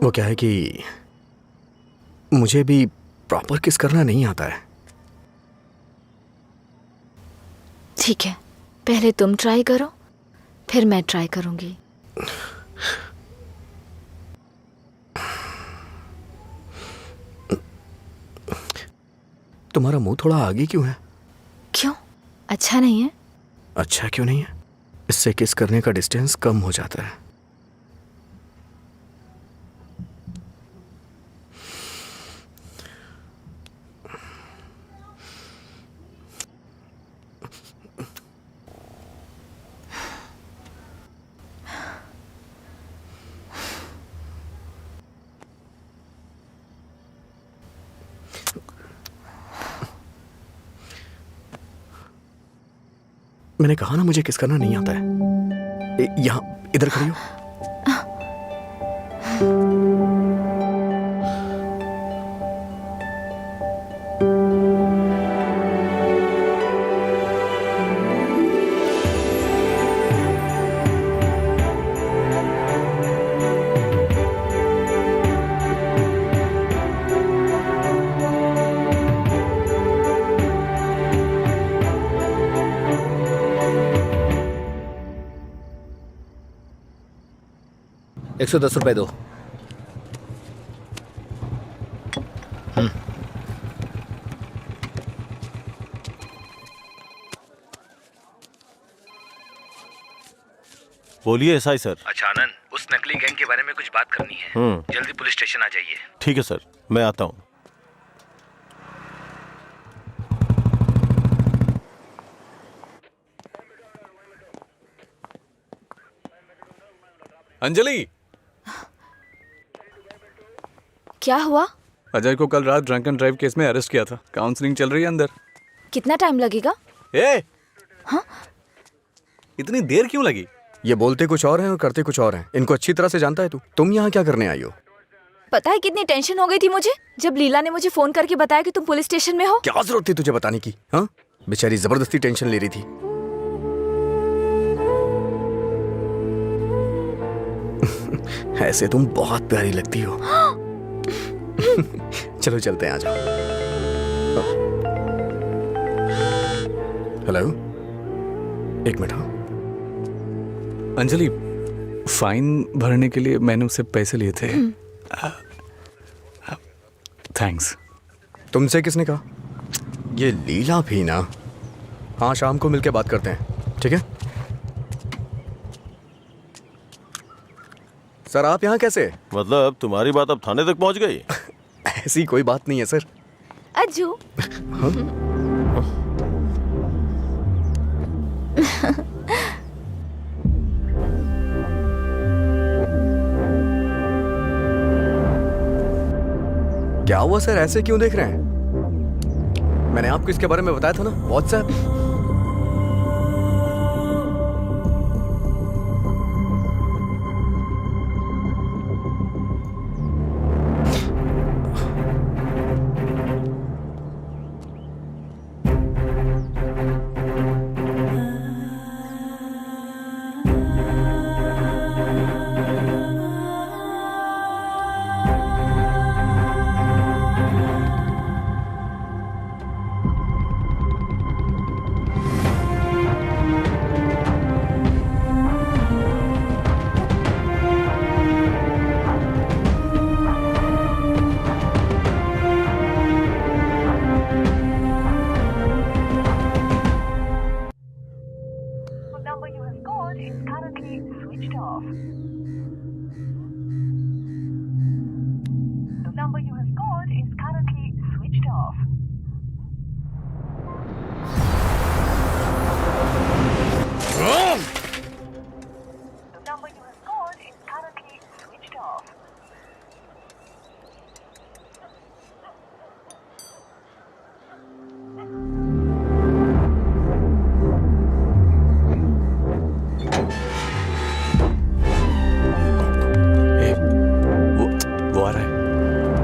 वो क्या है कि मुझे भी प्रॉपर किस करना नहीं आता है। ठीक है, पहले तुम ट्राई करो, फिर मैं ट्राई करूंगी। तुम्हारा मुंह थोड़ा आगे क्यों है? क्यों? अच्छा नहीं है? अच्छा क्यों नहीं है? इससे किस करने का डिस्टेंस कम हो जाता है। मैंने कहा ना मुझे किस करना नहीं आता है। यहाँ इधर खड़ी हो। ₹110 दो। बोलिए एसआई सर। अच्छा आनंद, उस नकली गैंग के बारे में कुछ बात करनी है। जल्दी पुलिस स्टेशन आ जाइए। ठीक है सर, मैं आता हूँ। अंजलि, क्या हुआ? अजय को कल रात ड्रंक एंड ड्राइव केस में अरेस्ट किया था। काउंसलिंग चल रही है अंदर। कितना टाइम लगेगा? ए, इतनी देर क्यों लगी? ये बोलते कुछ और हैं और करते कुछ और हैं। इनको अच्छी तरह से जानता है तू। तुम यहाँ क्या करने आई हो? पता है कितनी टेंशन हो गई थी मुझे जब लीला ने मुझे फोन करके बताया कि तुम पुलिस स्टेशन में हो। क्या जरूरत थी तुझे बताने की? हाँ, बेचारी जबरदस्ती टेंशन ले रही थी। ऐसे तुम बहुत प्यारी लगती हो। चलो चलते हैं, आ जाओ। हेलो, एक मिनट। हाँ अंजलि, फाइन भरने के लिए मैंने उससे पैसे लिए थे। थैंक्स। तुमसे किसने कहा? ये लीला भी ना। हाँ, शाम को मिलके बात करते हैं, ठीक है? सर आप यहाँ कैसे? मतलब तुम्हारी बात अब थाने तक पहुंच गई? ऐसी कोई बात नहीं है सर। अज्जू, क्या हुआ सर, ऐसे क्यों देख रहे हैं? मैंने आपको इसके बारे में बताया था ना, व्हाट्सएप।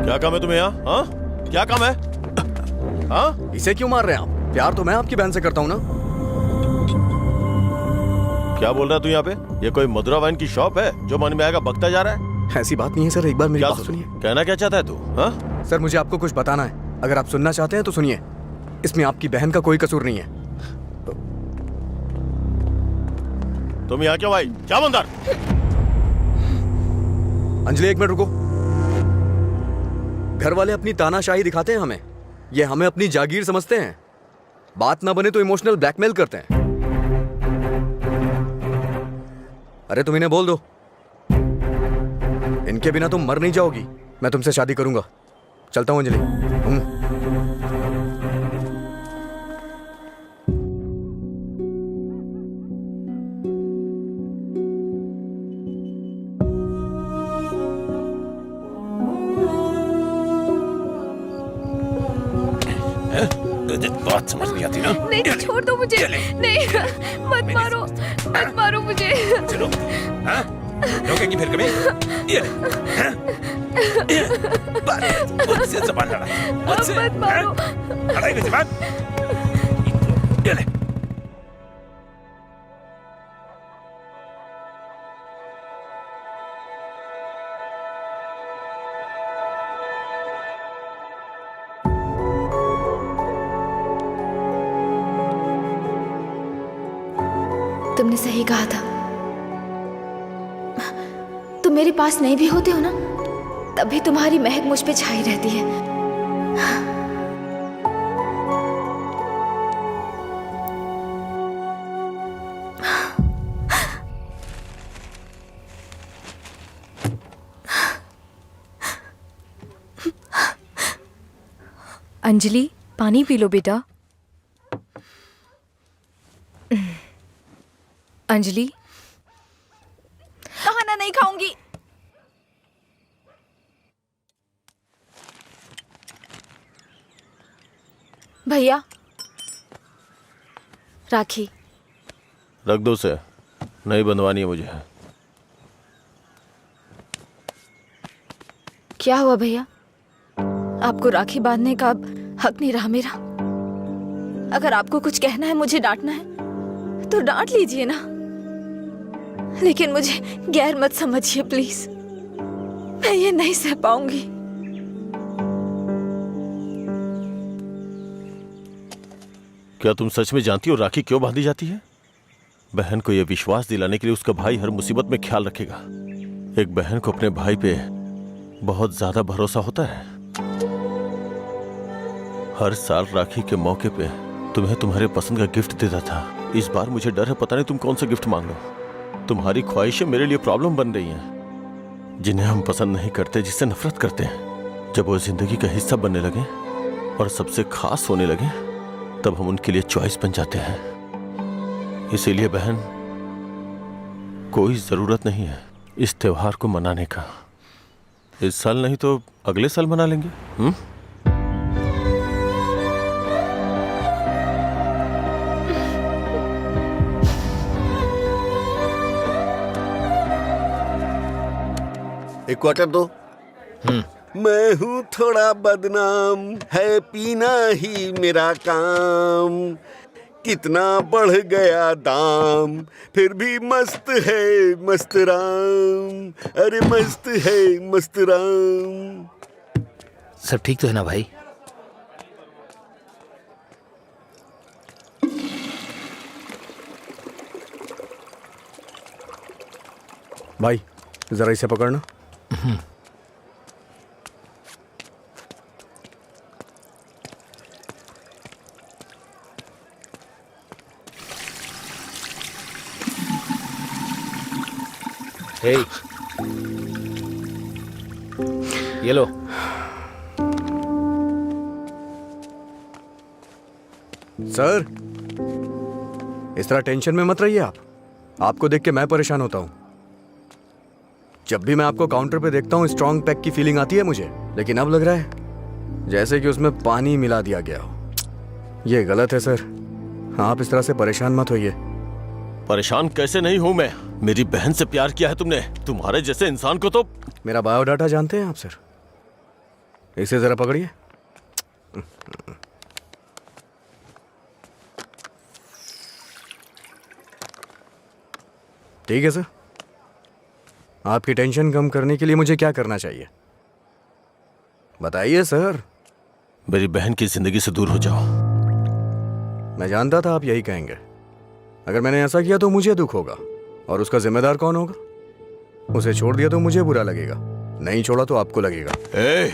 क्या काम है तुम्हें यहाँ? हाँ, क्या काम है? हाँ, इसे क्यों मार रहे हैं आप? प्यार तो मैं आपकी बहन से करता हूँ ना। क्या बोल रहा है तू यहाँ पे? ये कोई मधुरा वाइन की शॉप है जो मन में आएगा बकता जा रहा है? ऐसी बात नहीं है सर, एक बार मेरी क्या बात सुनिए। कहना क्या चाहता है तू? हाँ सर, मुझे आपको कुछ बताना है। अगर आप सुनना चाहते हैं तो सुनिए। इसमें आपकी बहन का कोई कसूर नहीं है। तुम यहाँ क्यों आई? क्या बंदर? अंजलि एक मिनट रुको। घर वाले अपनी तानाशाही दिखाते हैं हमें। ये हमें अपनी जागीर समझते हैं। बात ना बने तो इमोशनल ब्लैकमेल करते हैं। अरे तुम इन्हें बोल दो, इनके बिना तुम मर नहीं जाओगी। मैं तुमसे शादी करूंगा। चलता हूं अंजलि। तुझे बात समझ नहीं आती ना? नहीं, छोड़ दो मुझे। नहीं, मत मारो मुझे। चलो, हाँ? रोकेगी फिर कभी? ये ले, हाँ? ये, बात, मुझसे ज़बान लड़ा, मुझसे, मत मारो। हाँ? लड़ाई ज़बान? ये ले। तुमने सही कहा था। तुम मेरे पास नहीं भी होते हो ना, तब भी तुम्हारी महक मुझ पे छाई रहती है। अंजलि, पानी पी लो बेटा। अंजलि, खाना नहीं खाऊंगी। भैया, राखी। रख दो उसे, नहीं बंधवानी है मुझे। क्या हुआ भैया? आपको राखी बांधने का अब हक नहीं रहा मेरा? अगर आपको कुछ कहना है, मुझे डांटना है, तो डांट लीजिए ना, लेकिन मुझे गैर मत समझिए प्लीज। मैं ये नहीं सह पाऊंगी। क्या तुम सच में जानती हो राखी क्यों बांधी जाती है? बहन को यह विश्वास दिलाने के लिए उसका भाई हर मुसीबत में ख्याल रखेगा। एक बहन को अपने भाई पे बहुत ज्यादा भरोसा होता है। हर साल राखी के मौके पे तुम्हें तुम्हारे पसंद का गिफ्ट देता था। इस बार मुझे डर है, पता नहीं तुम कौन सा गिफ्ट मांग लो। तुम्हारी ख्वाहिशें मेरे लिए प्रॉब्लम बन रही हैं, जिन्हें हम पसंद नहीं करते, जिससे नफरत करते हैं। जब वो जिंदगी का हिस्सा बनने लगे और सबसे खास होने लगे, तब हम उनके लिए चॉइस बन जाते हैं। इसीलिए बहन, कोई जरूरत नहीं है इस त्योहार को मनाने का। इस साल नहीं तो अगले साल मना लेंगे। एक क्वार्टर दो। मैं हूँ थोड़ा बदनाम, है पीना ही मेरा काम। कितना बढ़ गया दाम, फिर भी मस्त है मस्त राम। अरे मस्त है मस्त राम। सब ठीक तो है ना भाई? भाई जरा इसे पकड़ना। हे, ये लो। सर, इस तरह टेंशन में मत रहिए आप। आपको देख के मैं परेशान होता हूं। जब भी मैं आपको काउंटर पे देखता हूँ, स्ट्रॉन्ग पैक की फीलिंग आती है मुझे, लेकिन अब लग रहा है जैसे कि उसमें पानी मिला दिया गया हो। ये गलत है सर, आप इस तरह से परेशान मत होइए। परेशान कैसे नहीं हूं मैं? मेरी बहन से प्यार किया है तुमने। तुम्हारे जैसे इंसान को तो। मेरा बायोडाटा जानते हैं आप सर? इसे जरा पकड़िए। ठीक है सर, आपकी टेंशन कम करने के लिए मुझे क्या करना चाहिए बताइए सर। मेरी बहन की जिंदगी से दूर हो जाओ। मैं जानता था आप यही कहेंगे। अगर मैंने ऐसा किया तो मुझे दुख होगा, और उसका जिम्मेदार कौन होगा? उसे छोड़ दिया तो मुझे बुरा लगेगा, नहीं छोड़ा तो आपको लगेगा। ए,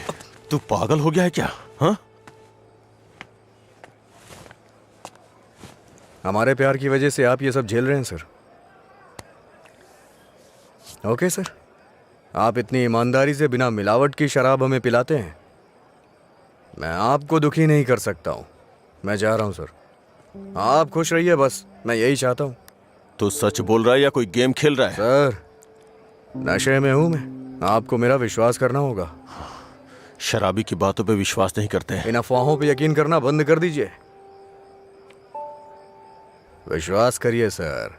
तू पागल हो गया है क्या? हाँ? हमारे प्यार की वजह से आप ये सब झेल रहे हैं सर। ओके सर, आप इतनी ईमानदारी से बिना मिलावट की शराब हमें पिलाते हैं, मैं आपको दुखी नहीं कर सकता हूं। मैं जा रहा हूं सर, आप खुश रहिए, बस मैं यही चाहता हूं। तू सच बोल रहा है या कोई गेम खेल रहा है? सर, नशे में हूं मैं, आपको मेरा विश्वास करना होगा। शराबी की बातों पे विश्वास नहीं करते हैं। इन अफवाहों पे यकीन करना बंद कर दीजिए। विश्वास करिए सर,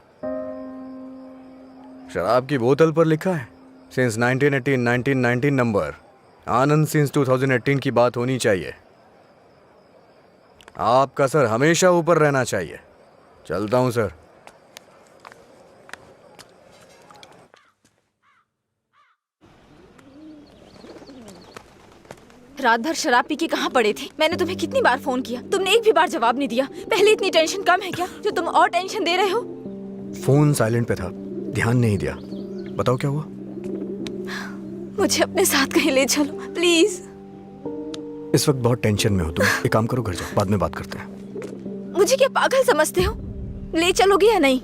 शराब की बोतल पर लिखा है सिंस 1918 नंबर, आनंद सिंस 2018 की बात होनी चाहिए। आपका सर हमेशा ऊपर रहना चाहिए। चलता हूं सर। रात भर शराब पी के कहाँ पड़े थे? मैंने तुम्हें कितनी बार फोन किया, तुमने एक भी बार जवाब नहीं दिया। पहले इतनी टेंशन कम है क्या जो तुम और टेंशन दे रहे हो? फोन साइलेंट पे था, ध्यान नहीं दिया। बताओ क्या हुआ? मुझे अपने साथ कहीं ले चलो प्लीज। इस वक्त बहुत टेंशन में हो तुम, एक काम करो, घर जाओ, बाद में बात करते हैं। मुझे क्या पागल समझते हो? ले चलोगे या नहीं?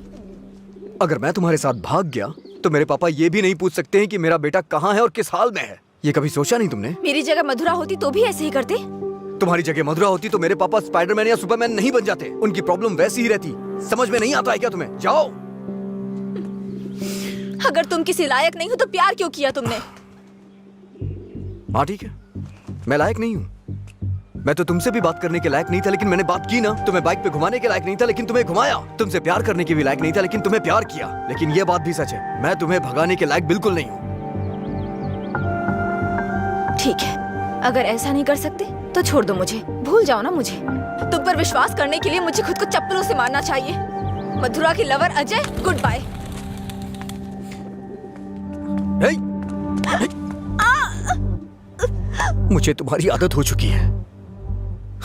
अगर मैं तुम्हारे साथ भाग गया तो मेरे पापा ये भी नहीं पूछ सकते हैं कि मेरा बेटा कहाँ है और किस हाल में है। ये कभी सोचा नहीं तुमने? मेरी जगह मधुरा होती तो भी ऐसे ही करते। तुम्हारी जगह मधुरा होती तो मेरे पापा स्पाइडरमैन या सुपरमैन नहीं बन जाते। उनकी प्रॉब्लम वैसी ही रहती। समझ में नहीं आता है क्या तुम्हें? जाओ। अगर तुम किसी लायक नहीं हो तो प्यार क्यों किया तुमने? हाँ ठीक है, मैं लायक नहीं हूँ। मैं तो तुमसे भी बात करने के लायक नहीं था, लेकिन मैंने बात की ना। तुम्हें बाइक पे घुमाने के लायक नहीं था, लेकिन तुम्हें घुमाया। तुमसे प्यार करने के भी लायक नहीं था, लेकिन तुम्हें प्यार किया। लेकिन ये बात भी सच है, मैं तुम्हें भगाने के लायक बिल्कुल नहीं हूँ। ठीक है, अगर ऐसा नहीं कर सकते तो छोड़ दो मुझे, भूल जाओ ना मुझे। तुम पर विश्वास करने के लिए मुझे खुद को चप्पलों से मारना चाहिए। मधुरा की लवर अजय, गुड बाय। मुझे तुम्हारी आदत हो चुकी है।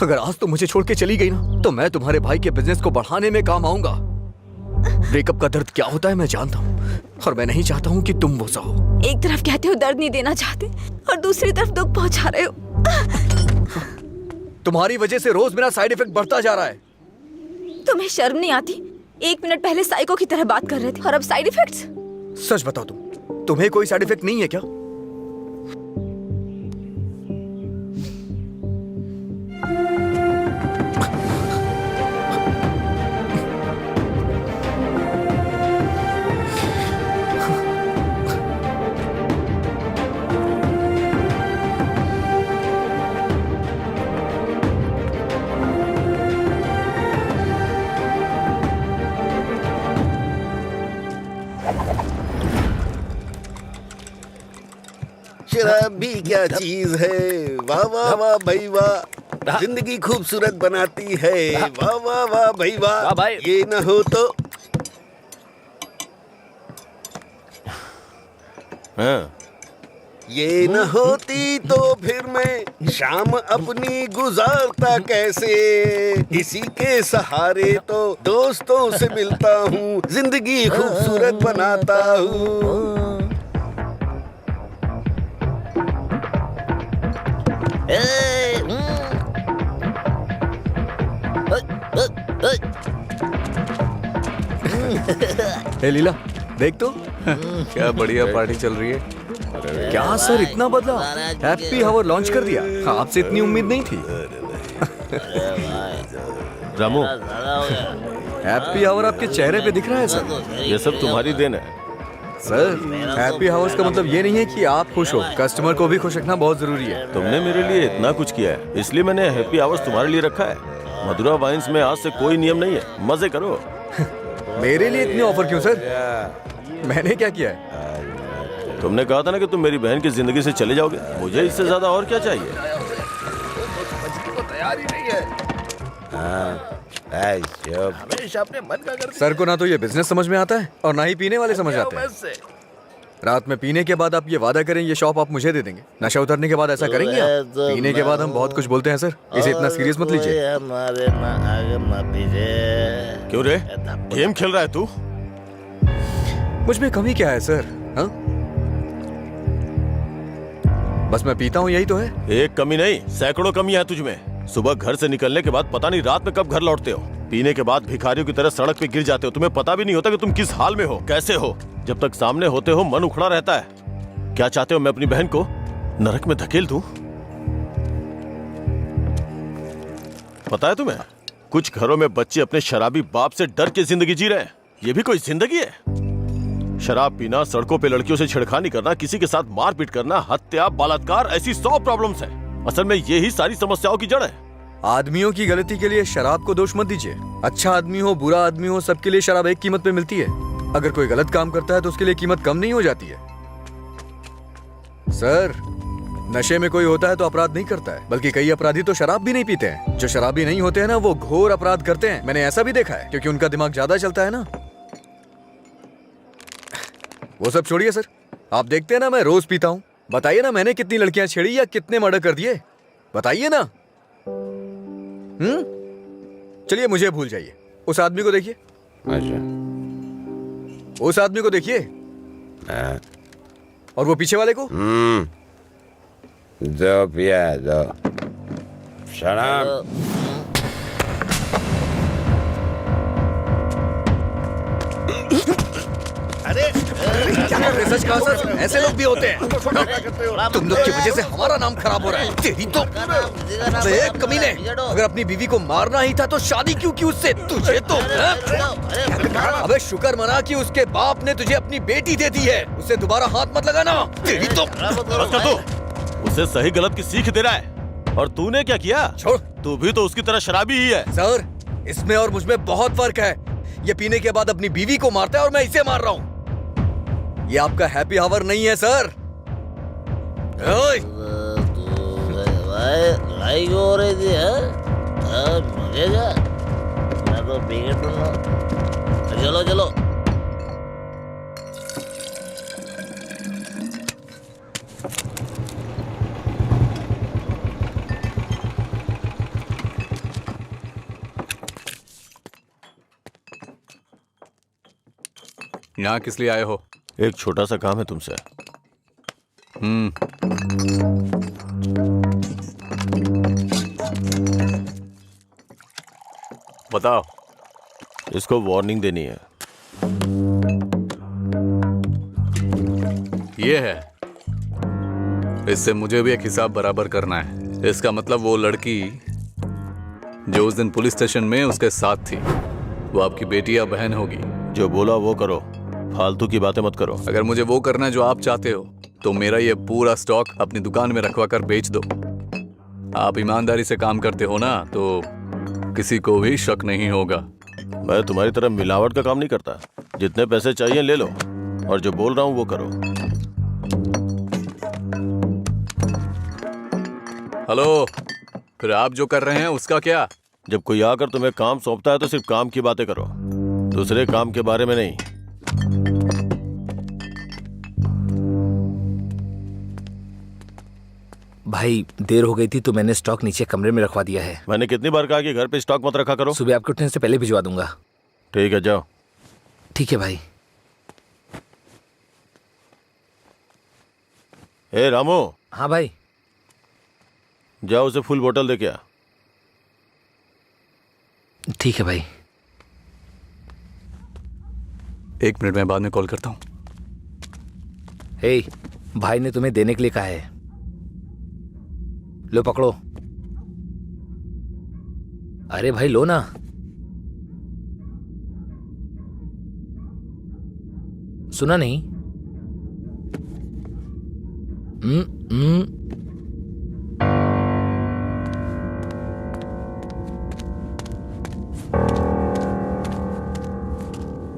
अगर आज तुम मुझे छोड़ के चली गई ना तो मैं तुम्हारे भाई के बिजनेस को बढ़ाने में काम आऊंगा। ब्रेकअप का दर्द क्या होता है मैं जानता हूँ, और मैं नहीं चाहता हूँ कि तुम वो सहो। एक तरफ कहते हो दर्द नहीं देना चाहते और दूसरी तरफ दुख पहुंचा रहे हो। तुम्हारी वजह से रोज मेरा साइड इफेक्ट बढ़ता जा रहा है। तुम्हें शर्म नहीं आती? 1 मिनट पहले साइको की तरह बात कर रहे थे और अब साइड इफेक्ट्स। सच बताओ, तुम्हें कोई साइड इफेक्ट नहीं है क्या? शराब भी क्या चीज है। वाह वाह वाह भाई वाह, जिंदगी खूबसूरत बनाती है। वाह वाह वाह भाई वाह, भाई। ये न हो तो। हाँ। ये न होती तो फिर मैं शाम अपनी गुजारता कैसे। इसी के सहारे तो दोस्तों से मिलता हूँ, जिंदगी खूबसूरत बनाता हूँ। ए लीला, देख तो क्या बढ़िया पार्टी चल रही है। क्या सर इतना बदला? हैप्पी हावर लॉन्च कर दिया। आपसे इतनी उम्मीद नहीं थी। रामू, हैप्पी हावर आपके चेहरे पे दिख रहा है सर। ये सब तुम्हारी देन है। सर, हैप्पी हावर्स का मतलब ये नहीं है कि आप खुश हो, कस्टमर को भी खुश रखना बहुत जरूरी है। तुमने मेरे लिए इतना कुछ किया है, इसलिए मैंने हैप्पी आवर्स तुम्हारे लिए रखा है। मधुरा वाइन्स में आज से कोई नियम नहीं है, मजे करो। मेरे लिए इतने ऑफर क्यों सर? मैंने क्या किया है? तुमने कहा था ना कि तुम मेरी बहन की जिंदगी से चले जाओगे। मुझे इससे ज्यादा और क्या चाहिए? तैयार ही नहीं है। हमेशा अपने मन का करते सर को ना तो ये बिजनेस समझ में आता है और ना ही पीने वाले समझ आते हैं। रात में पीने के बाद आप ये वादा करें ये शॉप आप मुझे दे देंगे। नशा उतरने के बाद ऐसा करेंगे आप? पीने के बाद हम बहुत कुछ बोलते हैं सर, इसे इतना सीरियस मत लीजिए। क्यों रे, गेम खेल रहा है तू? मुझ में कमी क्या है सर? हाँ, बस मैं पीता हूँ, यही तो है। एक कमी नहीं, सैकड़ों कमियां हैं तुझमें। सुबह घर से निकलने के बाद पता नहीं रात में कब घर लौटते हो। पीने के बाद भिखारियों की तरह सड़क पे गिर जाते हो। तुम्हें पता भी नहीं होता कि तुम किस हाल में हो, कैसे हो। जब तक सामने होते हो मन उखड़ा रहता है। क्या चाहते हो, मैं अपनी बहन को नरक में धकेल दूं? पता है तुम्हें, कुछ घरों में बच्चे अपने शराबी बाप से डर के जिंदगी जी रहे हैं। ये भी कोई जिंदगी है? शराब पीना, सड़कों पे लड़कियों से छेड़खानी करना, किसी के साथ मारपीट करना, हत्या, बलात्कार, ऐसी 100 प्रॉब्लम्स हैं। असल में यही सारी समस्याओं की जड़ है। आदमियों की गलती के लिए शराब को दोष मत दीजिए। अच्छा आदमी हो बुरा आदमी हो सबके लिए शराब एक कीमत पे मिलती है। अगर कोई गलत काम करता है तो उसके लिए कीमत कम नहीं हो जाती है। सर, नशे में कोई होता है तो अपराध नहीं करता है, बल्कि कई अपराधी तो शराब भी नहीं पीते हैं। जो शराबी नहीं होते हैं ना, वो घोर अपराध करते हैं। मैंने ऐसा भी देखा है, क्योंकि उनका दिमाग ज्यादा चलता है ना। वो सब छोड़िए सर, आप देखते हैं ना मैं रोज पीता हूँ। बताइए ना मैंने कितनी लड़कियां छेड़ी या कितने मर्डर कर दिए, बताइए ना। चलिए मुझे भूल जाइए। उस आदमी को देखिए, अच्छा। उस आदमी को देखिए, और वो पीछे वाले को। दो पिया दो शराब। सच कहा सर, ऐसे लोग भी होते हैं। तुम लोग की वजह से हमारा नाम खराब हो रहा है। तेरी तो अबे कमीने, अगर अपनी बीवी को मारना ही था तो शादी क्यों की उससे? तुझे तो अबे शुक्र मना कि उसके बाप ने तुझे अपनी बेटी दे दी है। उससे दोबारा हाथ मत लगाना। तेरी तो उसे सही गलत की सीख दे रहा है, और तूने क्या किया? छोड़, तू भी तो उसकी तरह शराबी ही है। सर, इसमें और मुझमें बहुत फर्क है। ये पीने के बाद अपनी बीवी को मारता है और मैं इसे मार रहा हूँ। ये आपका हैप्पी आवर नहीं है सर। लड़ाई क्यों हो रही थी? मुझे क्या, मैं तो पी के टूंगा। चलो चलो। यहाँ किस लिए आए हो? एक छोटा सा काम है तुमसे। बताओ। इसको वार्निंग देनी है। ये है, इससे मुझे भी एक हिसाब बराबर करना है। इसका मतलब वो लड़की जो उस दिन पुलिस स्टेशन में उसके साथ थी, वो आपकी बेटी या बहन होगी। जो बोला वो करो, फालतू की बातें मत करो। अगर मुझे वो करना है जो आप चाहते हो तो मेरा ये पूरा स्टॉक अपनी दुकान में रखवा कर बेच दो। आप ईमानदारी से काम करते हो ना, तो किसी को भी शक नहीं होगा। मैं तुम्हारी तरह मिलावट का काम नहीं करता। जितने पैसे चाहिए ले लो, और जो बोल रहा हूँ वो करो। हेलो, फिर आप जो कर रहे हैं उसका क्या? जब कोई आकर तुम्हें काम सौंपता है तो सिर्फ काम की बातें करो, दूसरे काम के बारे में नहीं। भाई देर हो गई थी तो मैंने स्टॉक नीचे कमरे में रखवा दिया है। मैंने कितनी बार कहा कि घर पे स्टॉक मत रखा करो। सुबह आपके उठने से पहले भिजवा दूंगा। ठीक है, जाओ। ठीक है भाई। ए रामू। हाँ भाई। जाओ उसे फुल बोतल दे के आ। ठीक है भाई। 1 मिनट में बाद में कॉल करता हूँ। हे, भाई ने तुम्हें देने के लिए कहा है। लो पकड़ो। अरे भाई लो ना। सुना नहीं?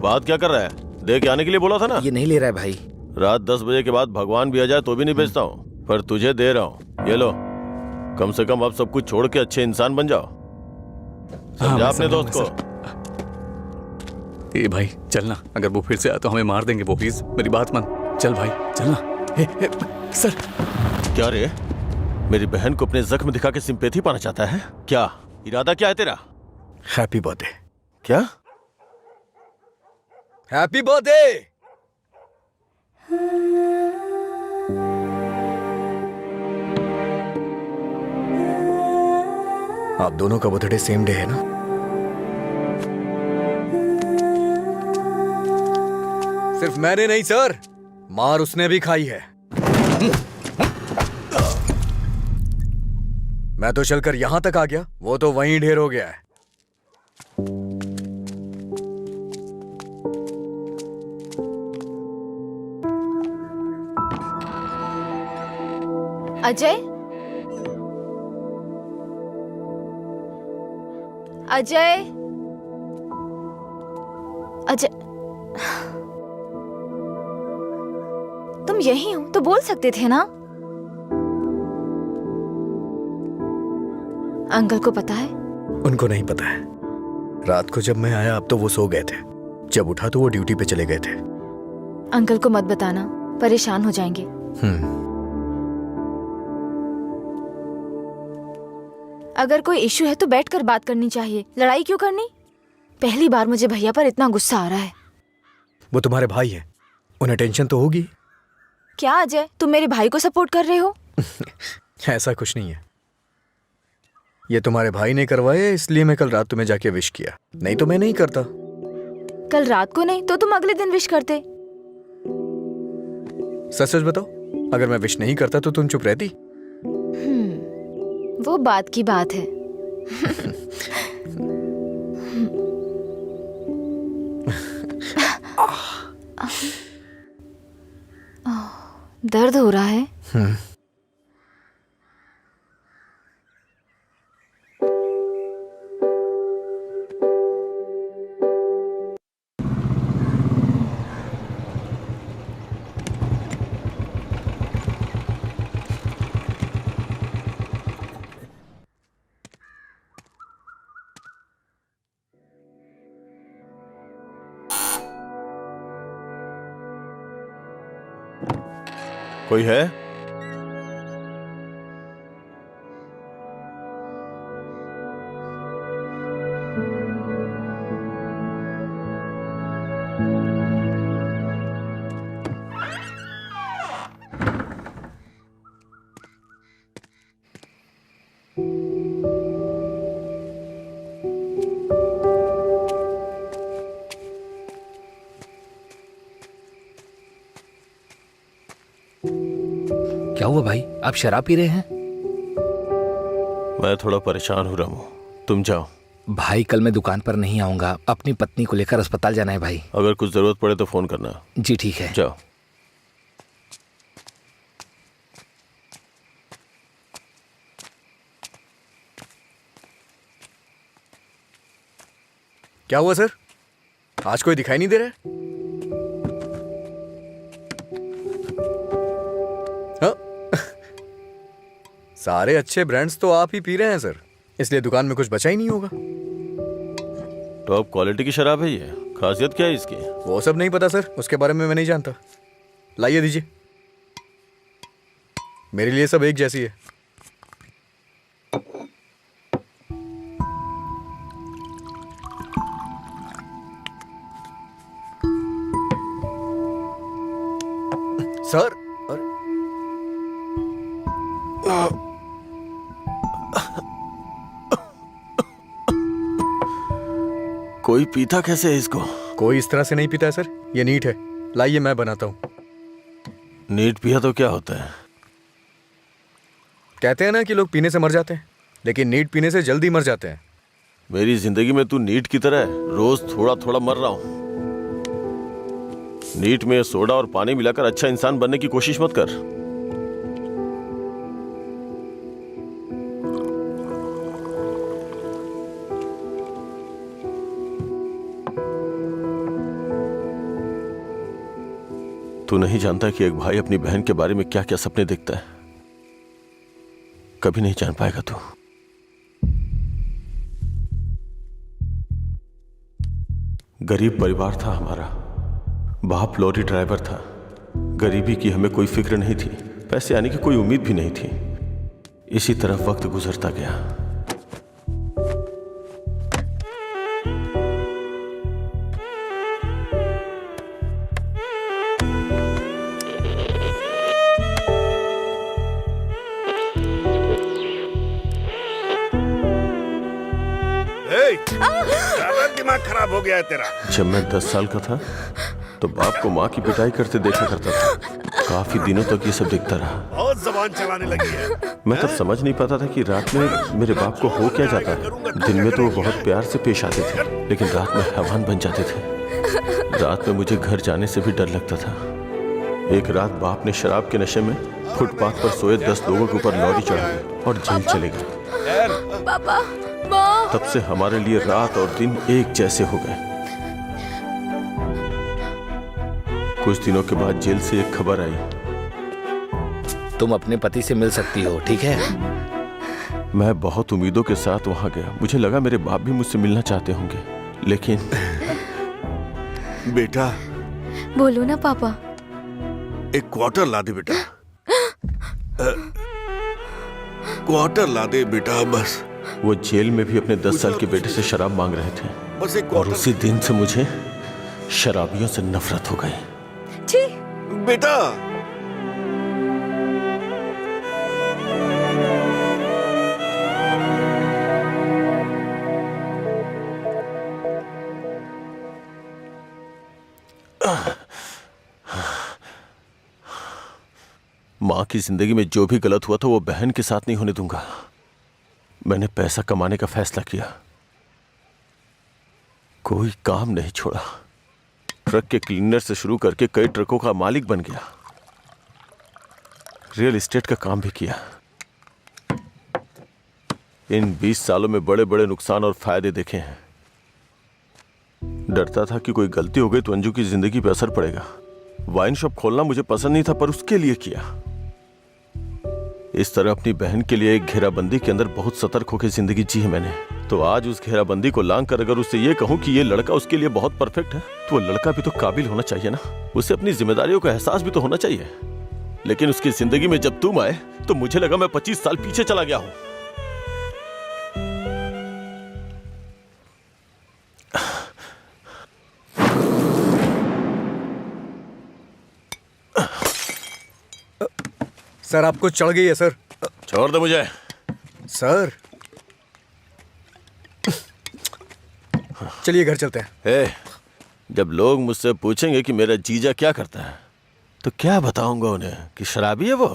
बात क्या कर रहा है? दे के आने के लिए बोला था ना। ये नहीं ले रहा है भाई। रात 10 बजे के बाद भगवान भी आ जाए तो भी नहीं बेचता हूँ, पर तुझे दे रहा हूँ। ये लो, कम से कम अब सब कुछ छोड़ के अच्छे इंसान बन जाओ। समझा अपने दोस्त को। ए भाई चलना, अगर वो फिर से आया तो हमें मार देंगे वो। प्लीज मेरी बात मान। चल भाई चलना। सर। क्या रे, मेरी बहन को अपने जख्म दिखा के सिंपैथी पाना चाहता है क्या? इरादा क्या है तेरा? Happy birthday. क्या? Happy birthday. आप दोनों का बर्थडे सेम डे है ना? सिर्फ मैंने नहीं सर, मार उसने भी खाई है। मैं तो चलकर यहां तक आ गया, वो तो वहीं ढेर हो गया है। अजय, अजय, अजय, तुम यही हो तो बोल सकते थे ना। अंकल को पता है? उनको नहीं पता है। रात को जब मैं आया अब तो वो सो गए थे, जब उठा तो वो ड्यूटी पे चले गए थे। अंकल को मत बताना, परेशान हो जाएंगे। अगर कोई इशू है तो बैठकर बात करनी चाहिए, लड़ाई क्यों करनी? पहली बार मुझे भैया पर इतना गुस्सा आ रहा है। वो तुम्हारे भाई है, उन्हें टेंशन तो होगी। क्या अजय, तुम मेरे भाई को सपोर्ट कर रहे हो? ऐसा कुछ नहीं है, ये तुम्हारे भाई ने करवाया इसलिए मैं कल रात तुम्हें जाके विश किया, नहीं तो मैं नहीं करता। कल रात को नहीं तो तुम अगले दिन विश करते। सच सच बताओ, अगर मैं विश नहीं करता तो तुम चुप रहती? वो बात की बात है। दर्द हो रहा है? कोई है? क्या हुआ भाई, आप शराब पी रहे हैं? मैं थोड़ा परेशान हो रहा हूँ, तुम जाओ। भाई कल मैं दुकान पर नहीं आऊंगा, अपनी पत्नी को लेकर अस्पताल जाना है भाई। अगर कुछ जरूरत पड़े तो फोन करना। जी ठीक है। जाओ। क्या हुआ सर, आज कोई दिखाई नहीं दे रहा है? हाँ? सारे अच्छे ब्रांड्स तो आप ही पी रहे हैं सर, इसलिए दुकान में कुछ बचा ही नहीं होगा। टॉप क्वालिटी की शराब है ये, खासियत क्या है इसकी? वो सब नहीं पता सर, उसके बारे में मैं नहीं जानता। लाइए दीजिए, मेरे लिए सब एक जैसी है। सर, कोई पीता कैसे है इसको? कोई इस तरह से नहीं पीता है सर, ये नीट है। लाइए मैं बनाता हूँ। नीट पिया तो क्या होता है? कहते हैं ना कि लोग पीने से मर जाते हैं, लेकिन नीट पीने से जल्दी मर जाते हैं। मेरी जिंदगी में तू नीट की तरह है, रोज थोड़ा थोड़ा मर रहा हूं। नीट में सोडा और पानी मिलाकर अच्छा इंसान बनने की कोशिश मत कर। तू नहीं जानता कि एक भाई अपनी बहन के बारे में क्या क्या सपने देखता है। कभी नहीं जान पाएगा तू। गरीब परिवार था हमारा, बाप लॉरी ड्राइवर था। गरीबी की हमें कोई फिक्र नहीं थी, पैसे आने की कोई उम्मीद भी नहीं थी। इसी तरह वक्त गुजरता गया। दिमाग खराब हो गया है तेरा। जब मैं 10 साल का था तो बाप को माँ की पिटाई करते देखा करता था। काफी दिनों तक ये सब देखता रहा। बहुत जबान चलाने लगी है। मैं तब समझ नहीं पाता था कि रात में मेरे बाप को हो क्या जाता है। दिन में तो वो बहुत प्यार से पेश आते थे, लेकिन रात में हैवान बन जाते थे। रात में मुझे घर जाने से भी डर लगता था। एक रात बाप ने शराब के नशे में फुटपाथ पर सोए 10 लोगों के ऊपर लॉरी चढ़ाई और जेल चले गए। पापा, माँ, तब से हमारे लिए रात और दिन एक जैसे हो गए। कुछ दिनों के बाद जेल से एक खबर आई। तुम अपने पति से मिल सकती हो, ठीक है? मैं बहुत उम्मीदों के साथ वहां गया। मुझे लगा मेरे बाप भी मुझसे मिलना चाहते होंगे, लेकिन बेटा बोलो ना पापा। एक क्वार्टर ला दे बेटा। क्वार्टर ला दे बेटा बस। वो जेल में भी अपने 10 साल के बेटे से शराब मांग रहे थे बस एक और क्वार्टर। उसी दिन से मुझे शराबियों से नफरत हो गई। छी, बेटा माँ की जिंदगी में जो भी गलत हुआ था वो बहन के साथ नहीं होने दूंगा। मैंने पैसा कमाने का फैसला किया, कोई काम नहीं छोड़ा। ट्रक के क्लीनर से शुरू करके कई ट्रकों का मालिक बन गया। रियल एस्टेट का काम भी किया। इन 20 सालों में बड़े बड़े नुकसान और फायदे देखे हैं। डरता था कि कोई गलती हो गई तो अंजू की जिंदगी पे असर पड़ेगा। वाइन शॉप खोलना मुझे पसंद नहीं था, पर उसके लिए किया। इस तरह अपनी बहन के लिए एक घेराबंदी के अंदर बहुत सतर्क होकर जिंदगी जी है मैंने। तो आज उस घेराबंदी को लांग कर अगर उससे ये कहूं कि ये लड़का उसके लिए बहुत परफेक्ट है, तो वो लड़का भी तो काबिल होना चाहिए ना। उसे अपनी जिम्मेदारियों का एहसास भी तो होना चाहिए। लेकिन उसकी जिंदगी में जब तुम आए तो मुझे लगा मैं 25 साल पीछे चला गया हूं। सर आपको चढ़ गई है सर। छोड़ दे मुझे। सर चलिए घर चलते हैं। जब लोग मुझसे पूछेंगे कि मेरा जीजा क्या करता है तो क्या बताऊंगा उन्हें कि शराबी है वो,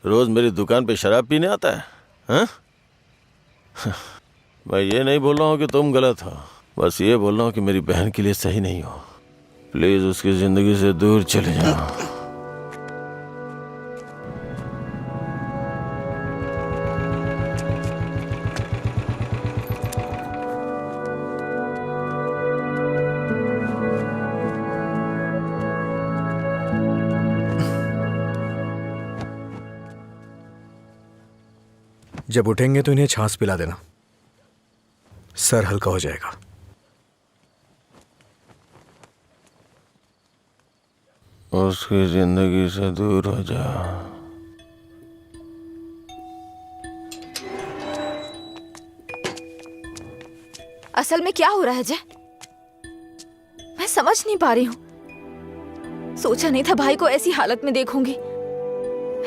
रोज मेरी दुकान पे शराब पीने आता है। हाँ? मैं ये नहीं बोल रहा हूँ कि तुम गलत हो, बस ये बोल रहा हूँ कि मेरी बहन के लिए सही नहीं हो। प्लीज उसकी जिंदगी से दूर चले जाओ। जब उठेंगे तो इन्हें छाछ पिला देना, सर हल्का हो जाएगा। उसकी जिंदगी से दूर हो जा। असल में क्या हो रहा है जय? मैं समझ नहीं पा रही हूँ। सोचा नहीं था भाई को ऐसी हालत में देखूंगी।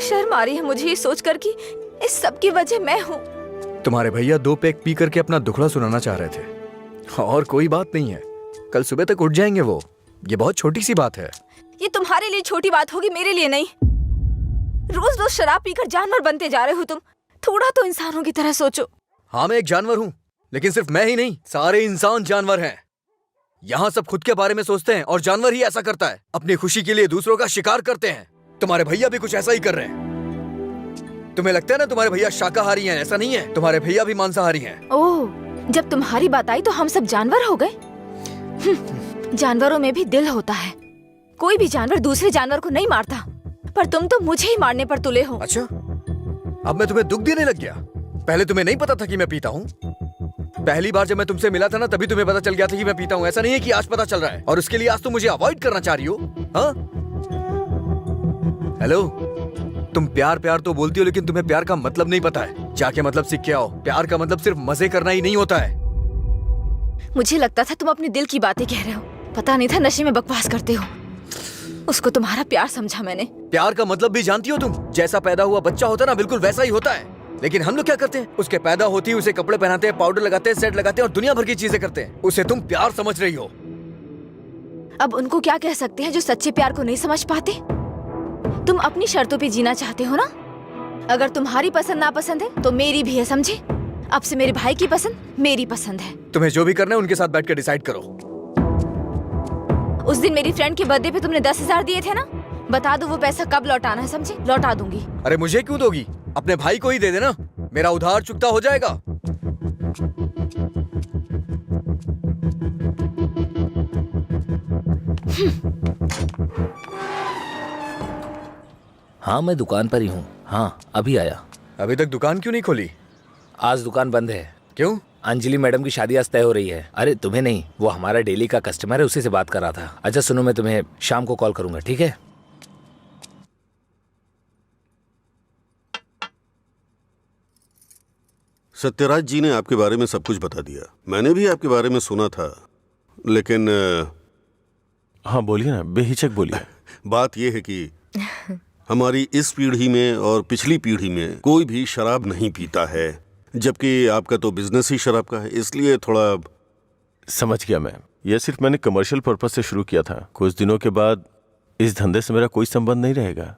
शर्म आ रही है मुझे ये सोचकर कि इस सब की वजह मैं हूँ। तुम्हारे भैया 2 पैक पी करके अपना दुखड़ा सुनाना चाह रहे थे, और कोई बात नहीं है, कल सुबह तक उठ जाएंगे वो। ये बहुत छोटी सी बात है। ये तुम्हारे लिए छोटी बात होगी, मेरे लिए नहीं। रोज रोज शराब पीकर जानवर बनते जा रहे हो तुम। थोड़ा तो इंसानों की तरह सोचो। हाँ मैं एक जानवर हूँ, लेकिन सिर्फ मैं ही नहीं, सारे इंसान जानवर हैं। यहाँ सब खुद के बारे में सोचते हैं और जानवर ही ऐसा करता है, अपनी खुशी के लिए दूसरों का शिकार करते हैं। तुम्हारे भैया भी कुछ ऐसा ही कर रहे हैं। तुम्हें लगता है ना तुम्हारे भैया शाकाहारी हैं, ऐसा नहीं है, तुम्हारे भैया भी मांसाहारी हैं। ओह, जब तुम्हारी बात आई तो हम सब जानवर हो गए। जानवरों में भी दिल होता है। कोई भी जानवर दूसरे जानवर को नहीं मारता, पर तुम तो मुझे ही मारने पर तुले हो। अच्छा, अब मैं तुम्हें दुख देने लग गया? पहले तुम्हें नहीं पता था कि मैं पीता हूँ? पहली बार जब मैं तुमसे मिला था ना, तभी तुम्हें पता चल गया था कि मैं पीता हूँ। ऐसा नहीं है कि आज पता चल रहा है और उसके लिए आज तुम मुझे अवॉइड करना चाह रही हो। हाँ? हेलो, तुम प्यार प्यार तो बोलती हो, लेकिन तुम्हें प्यार का मतलब नहीं पता है। जाके मतलब सीख के आओ। प्यार का मतलब सिर्फ मजे करना ही नहीं होता है। मुझे लगता था तुम अपने दिल की बातें कह रहे हो, पता नहीं था नशे में बकवास करते हो। उसको तुम्हारा प्यार समझा मैंने। प्यार का मतलब भी जानती हो तुम? जैसा पैदा हुआ बच्चा होता है ना, बिल्कुल वैसा ही होता है। लेकिन हम लोग क्या करते हैं? उसके पैदा होती है उसे कपड़े पहनाते हैं, पाउडर लगाते हैं, सेट लगाते हैं और दुनिया भर की चीजें करते हैं। उसे तुम प्यार समझ रही हो। अब उनको क्या कह सकते हैं जो सच्चे प्यार को नहीं समझ पाते? तुम अपनी शर्तों पे जीना चाहते हो ना? अगर तुम्हारी पसंद नापसंद है तो मेरी भी है, समझे? अब से मेरे भाई की पसंद मेरी पसंद है। तुम्हें जो भी करना है उनके साथ बैठ कर डिसाइड करो। उस दिन मेरी फ्रेंड के बर्थडे पे तुमने 10,000 दिए थे ना? बता दो वो पैसा कब लौटाना है, समझे? लौटा दूंगी। अरे मुझे क्यों दोगी? अपने भाई को ही दे देना, मेरा उधार चुकता हो जाएगा। हाँ मैं दुकान पर ही हूँ। हाँ अभी आया। अभी तक दुकान क्यों नहीं खोली? आज दुकान बंद है। क्यों? अंजलि मैडम की शादी आज तय हो रही है। अरे तुम्हें नहीं, वो हमारा डेली का कस्टमर है, उसी से बात कर रहा था। अच्छा सुनो, मैं तुम्हें शाम को कॉल करूंगा, ठीक है? सत्यराज जी ने आपके बारे में सब कुछ बता दिया। मैंने भी आपके बारे में सुना था, लेकिन हाँ बोलिए ना, बेहिचक बोलिए। बात यह है कि हमारी इस पीढ़ी में और पिछली पीढ़ी में कोई भी शराब नहीं पीता है, जबकि आपका तो बिजनेस ही शराब का है, इसलिए थोड़ा। समझ गया मैं। यह सिर्फ मैंने कमर्शियल पर्पस से शुरू किया था। कुछ दिनों के बाद इस धंधे से मेरा कोई संबंध नहीं रहेगा।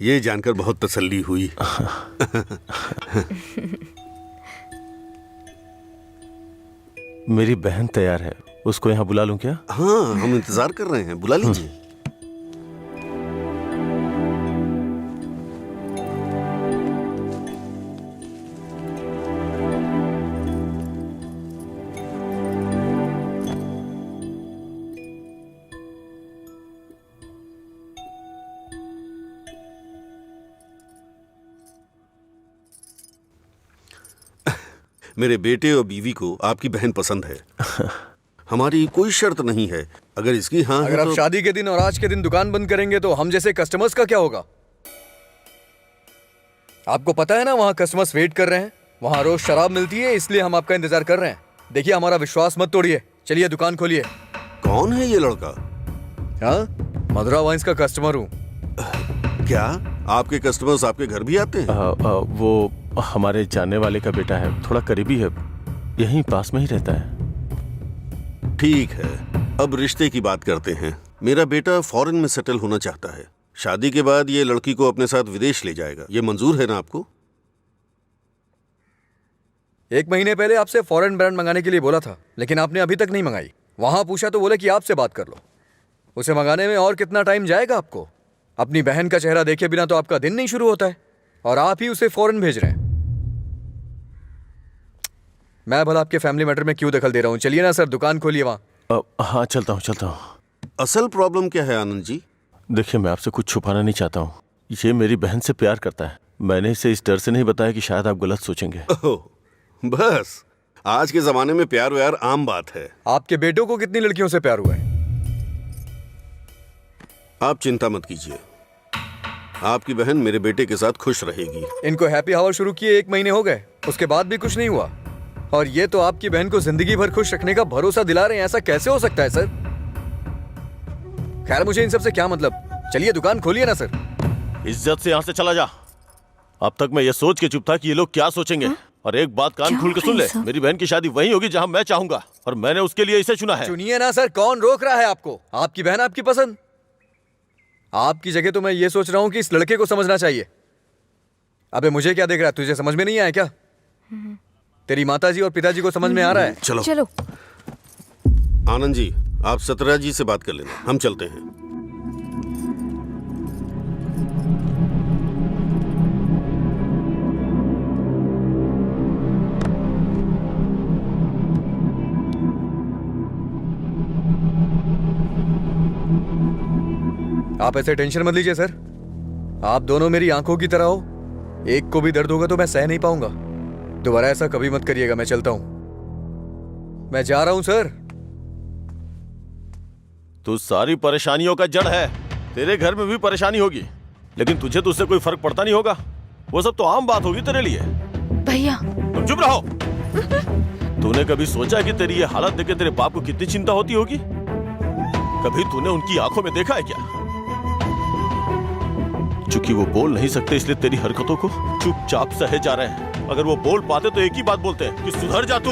ये जानकर बहुत तसल्ली हुई। मेरी बहन तैयार है, उसको यहाँ बुला लूं क्या? हाँ हम इंतजार कर रहे हैं, बुला लीजिए। मेरे बेटे और बीवी को आपकी बहन पसंद है। हमारी कोई शर्त नहीं है। अगर इसकी हाँ है अगर आप तो... शादी के दिन और आज के दिन दुकान बंद करेंगे तो हम जैसे कस्टमर्स का क्या होगा? आपको पता है ना, वहाँ कस्टमर्स वेट कर रहे हैं, वहाँ रोज शराब मिलती है, इसलिए हम आपका इंतजार कर रहे हैं। देखिए हमारा विश्वास मत तोड़िए, चलिए दुकान खोलिए। कौन है ये लड़का? हाँ, मधुरा वाइन्स का कस्टमर हूँ। क्या आपके कस्टमर्स आपके घर भी आते हैं? वो हमारे जानने वाले का बेटा है, थोड़ा करीबी है, यहीं पास में ही रहता है। ठीक है, अब रिश्ते की बात करते हैं। मेरा बेटा फॉरेन में सेटल होना चाहता है। शादी के बाद ये लड़की को अपने साथ विदेश ले जाएगा। ये मंजूर है ना आपको? 1 महीने पहले आपसे फॉरेन ब्रांड मंगाने के लिए बोला था, लेकिन आपने अभी तक नहीं मंगाई। वहां पूछा तो बोले कि आपसे बात कर लो। उसे मंगाने में और कितना टाइम जाएगा आपको? अपनी बहन का चेहरा देखे बिना तो आपका दिन नहीं शुरू होता है, और आप ही उसे फॉरेन भेज रहे हैं। मैं भला आपके फैमिली मैटर में क्यों दखल दे रहा हूँ? चलिए ना सर, दुकान खोलिए वहां। हाँ चलता हूँ। असल प्रॉब्लम क्या है आनंद जी? देखिए मैं आपसे कुछ छुपाना नहीं चाहता हूँ। ये मेरी बहन से प्यार करता है। मैंने इसे इस डर से नहीं बताया कि शायद आप गलत सोचेंगे। ओह, बस आज के जमाने में प्यार व्यार आम बात है। आपके बेटों को कितनी लड़कियों से प्यार हुआ है? आप चिंता मत कीजिए, आपकी बहन मेरे बेटे के साथ खुश रहेगी। इनको हैप्पी आवर शुरू किए 1 महीने हो गए, उसके बाद भी कुछ नहीं हुआ, और ये तो आपकी बहन को जिंदगी भर खुश रखने का भरोसा दिला रहे हैं। ऐसा कैसे हो सकता है सर? खैर मुझे इन सब से क्या मतलब, चलिए दुकान खोलिए ना सर। इज्जत से यहाँ से चला जा। अब तक मैं ये सोच के चुप था कि ये लोग क्या सोचेंगे। और एक बात कान खोल के सुन ले, मेरी बहन की शादी वहीं होगी जहाँ मैं चाहूंगा, और मैंने उसके लिए इसे चुना है। चुनिए ना सर, कौन रोक रहा है आपको? आपकी बहन आपकी पसंद। आपकी जगह तो मैं ये सोच रहा हूँ कि इस लड़के को समझना चाहिए। अबे मुझे क्या देख रहा है, तुझे समझ में नहीं आया क्या? तेरी माताजी और पिताजी को समझ में आ रहा है? चलो चलो। आनंद जी, आप सत्यराज जी से बात कर लेना, हम चलते हैं। आप ऐसे टेंशन मत लीजिए सर, आप दोनों मेरी आंखों की तरह हो। एक को भी दर्द होगा तो मैं सह नहीं पाऊंगा। दोबारा ऐसा कभी मत करिएगा। मैं चलता हूं, मैं जा रहा हूं सर। तू सारी परेशानियों का जड़ है। तेरे घर में भी परेशानी होगी, लेकिन तुझे तो उससे कोई फर्क पड़ता नहीं होगा। वो सब तो आम बात होगी तेरे लिए। भैया तुम चुप रहो। तूने कभी सोचा कि तेरी ये हालत देख के तेरे बाप को कितनी चिंता होती होगी? कभी तूने उनकी आंखों में देखा है क्या? चूंकि वो बोल नहीं सकते, इसलिए तेरी हरकतों को चुपचाप सहे जा रहे हैं। अगर वो बोल पाते तो एक ही बात बोलते हैं कि सुधर जा तू।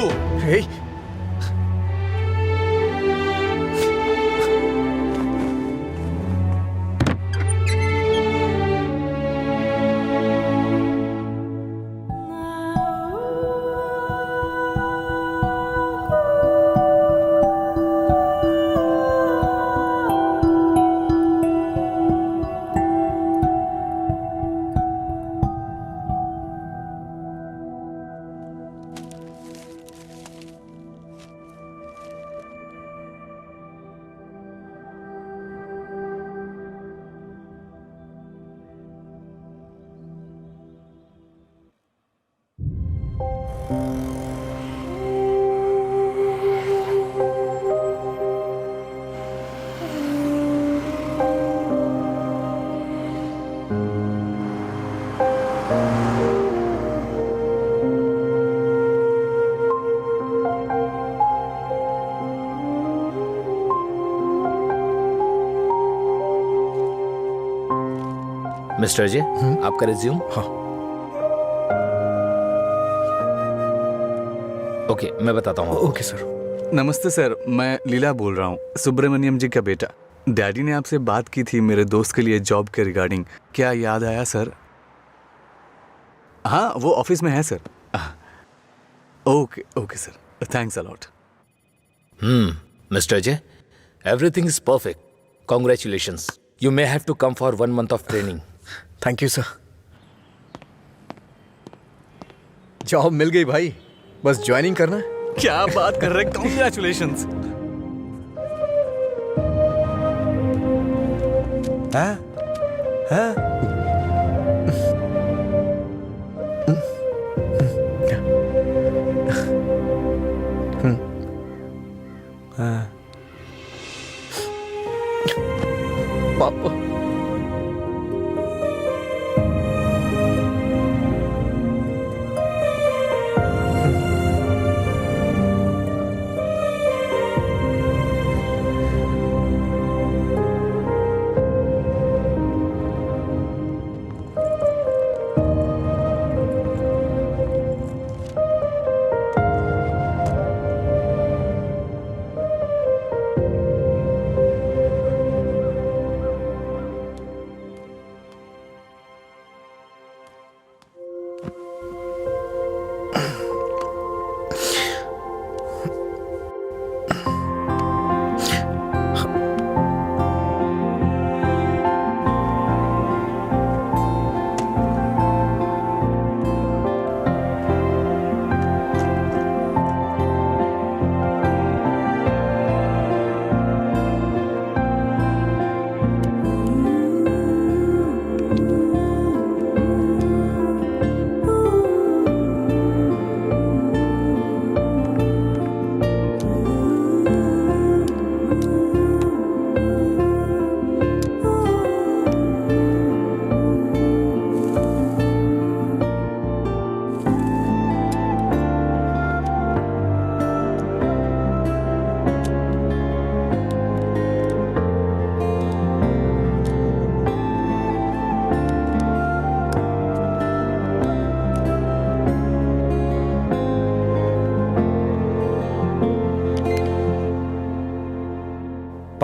मिस्टर अजय, आपका रिज्यूम। हाँ। ओके, मैं बताता हूँ। Okay sir. नमस्ते सर, मैं लीला बोल रहा हूँ, सुब्रमण्यम जी का बेटा। डैडी ने आपसे बात की थी मेरे दोस्त के लिए जॉब के रिगार्डिंग, क्या याद आया सर? हाँ, वो ऑफिस में है sir. Okay okay sir, thanks a lot. Mister Ajay, everything is perfect. Congratulations. You may have to come for 1 month of training. Thank you sir. Job मिल गई भाई, बस ज्वाइनिंग करना है। क्या बात कर रहे हैं, कॉन्ग्रेचुलेशंस। हाँ? हाँ? हाँ? पापा।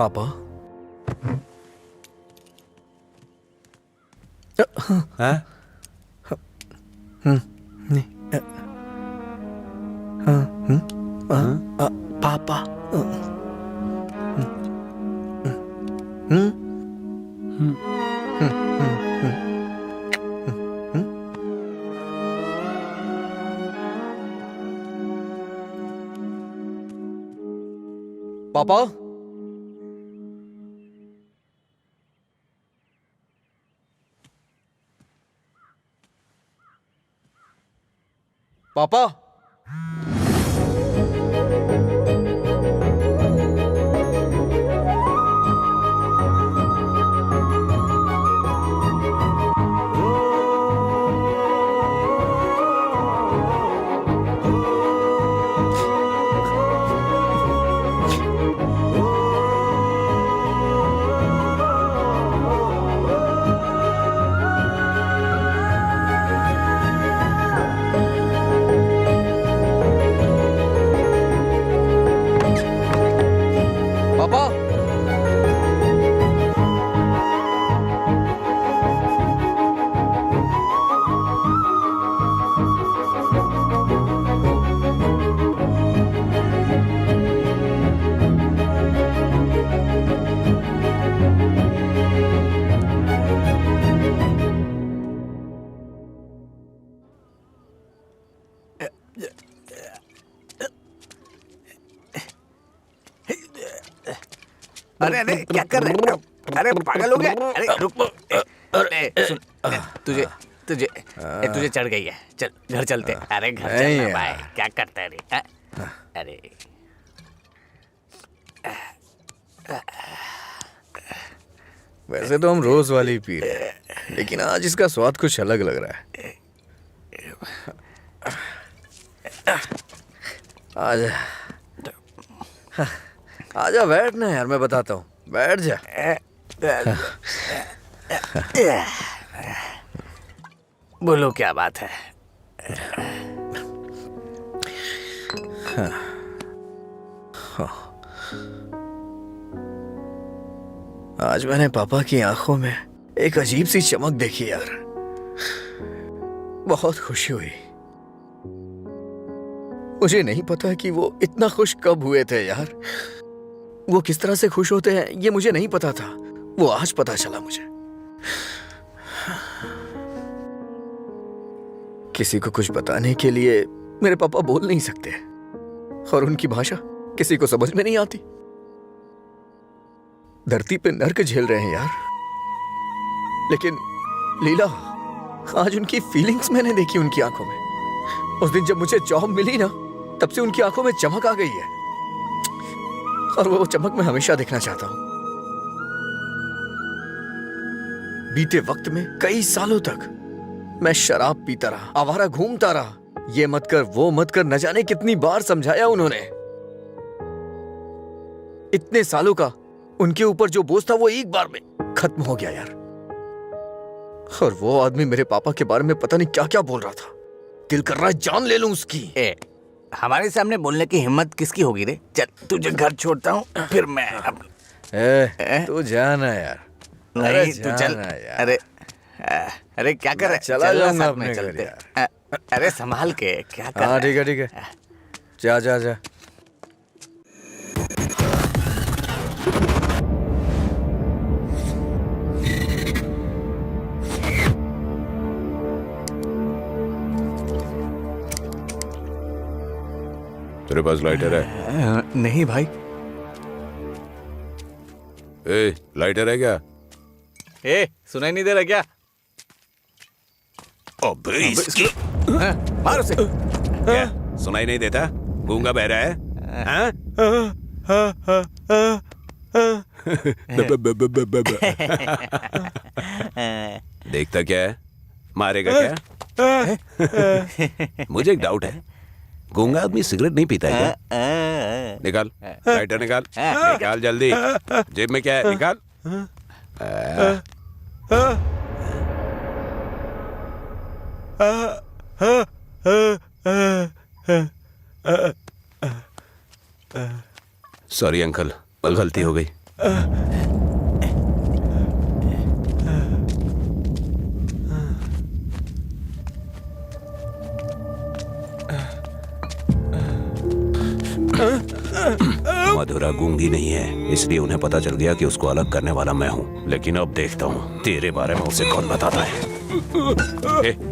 पापा। हाँ? पापा। पापा। पापा। पापा। अरे अरे क्या कर रहे हैं? अरे पागल हो गया? अरे रुक। अरे सुन, तुझे तुझे चढ़ गई है। चल घर चलते। अरे घर नहीं चलना यार। भाई, क्या करता है रे? अरे वैसे तो हम रोज वाली पी रहे हैं, लेकिन आज इसका स्वाद कुछ अलग लग रहा है। आजा आजा, बैठ ना यार, मैं बताता हूँ, बैठ जा। बोलो क्या बात है? आज मैंने पापा की आंखों में एक अजीब सी चमक देखी यार, बहुत खुशी हुई। मुझे नहीं पता कि वो इतना खुश कब हुए थे यार। वो किस तरह से खुश होते हैं ये मुझे नहीं पता था, वो आज पता चला मुझे। किसी को कुछ बताने के लिए मेरे पापा बोल नहीं सकते, और उनकी भाषा किसी को समझ में नहीं आती। धरती पे नर्क झेल रहे हैं यार, लेकिन लीला, आज उनकी फीलिंग्स मैंने देखी उनकी आंखों में। उस दिन जब मुझे जॉब मिली ना, तब से उनकी आंखों में चमक आ गई है, और वो चमक मैं हमेशा देखना चाहता हूं। बीते वक्त में कई सालों तक मैं शराब पीता रहा, आवारा घूमता रहा, ये मत कर वो मत कर, न जाने कितनी बार समझाया उन्होंने। इतने सालों का उनके ऊपर जो बोझ था वो एक बार में खत्म हो गया यार। और वो आदमी मेरे पापा के बारे में पता नहीं क्या क्या बोल रहा था। दिल कर रहा है जान ले लूं उसकी। हमारे सामने बोलने की हिम्मत किसकी होगी रे? चल तुझे घर छोड़ता हूँ, फिर मैं तू जाना यार। नहीं तू चल। यार। अरे क्या कर रहा है? चला चल ना, जाऊंगा साथ में अपने घर चलते। यार। अरे संभाल के, क्या कर रहा हाँ है? ठीक है, जा जा जा। तेरे पास लाइटर है? नहीं भाई। ए, लाइटर है क्या? सुनाई नहीं दे रहा क्या? अबे इसकी मार उसे। क्या सुनाई नहीं देता? गूंगा बहरा है? हाँ? देखता क्या है? मारेगा क्या? मुझे एक डाउट है, गूंगा आदमी सिगरेट नहीं पीता है क्या? निकाल लाइटर, निकाल निकाल जल्दी। जेब में क्या है? निकाल। सॉरी अंकल, गलती हो गई। मधुरा गूंगी नहीं है, इसलिए उन्हें पता चल गया कि उसको अलग करने वाला मैं हूँ। लेकिन अब देखता हूँ तेरे बारे में उसे कौन बताता है।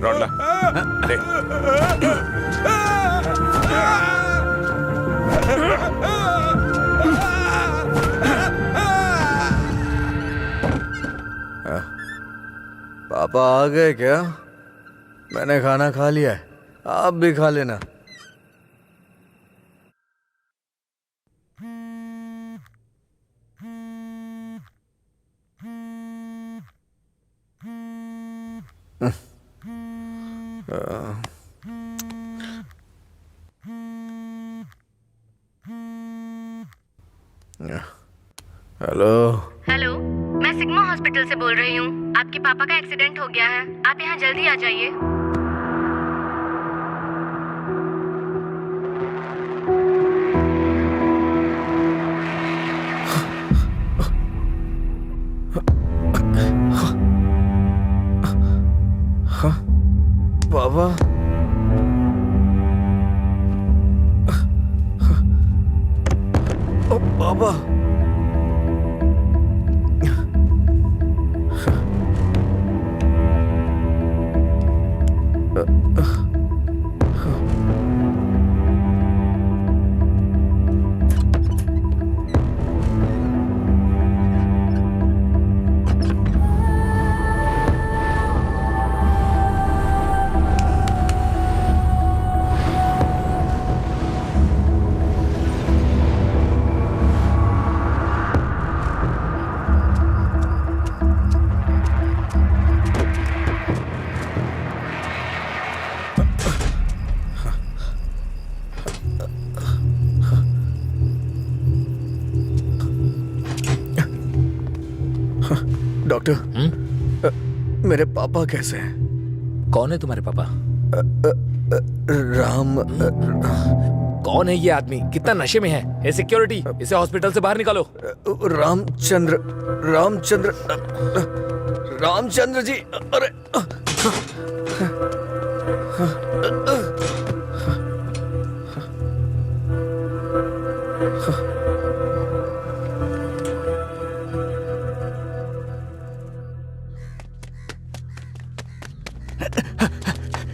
रॉड ला, ले। पापा आ गए क्या? मैंने खाना खा लिया है, आप भी खा लेना। हेलो। हेलो, मैं सिग्मा हॉस्पिटल से बोल रही हूँ। आपके पापा का एक्सीडेंट हो गया है, आप यहाँ जल्दी आ जाइए। बाबा, ओ बाबा, मेरे पापा कैसे हैं? कौन है तुम्हारे पापा? राम कौन है ये आदमी? कितना नशे में है? ए सिक्योरिटी, इसे हॉस्पिटल से बाहर निकालो। रामचंद्र रामचंद्र रामचंद्र जी, अरे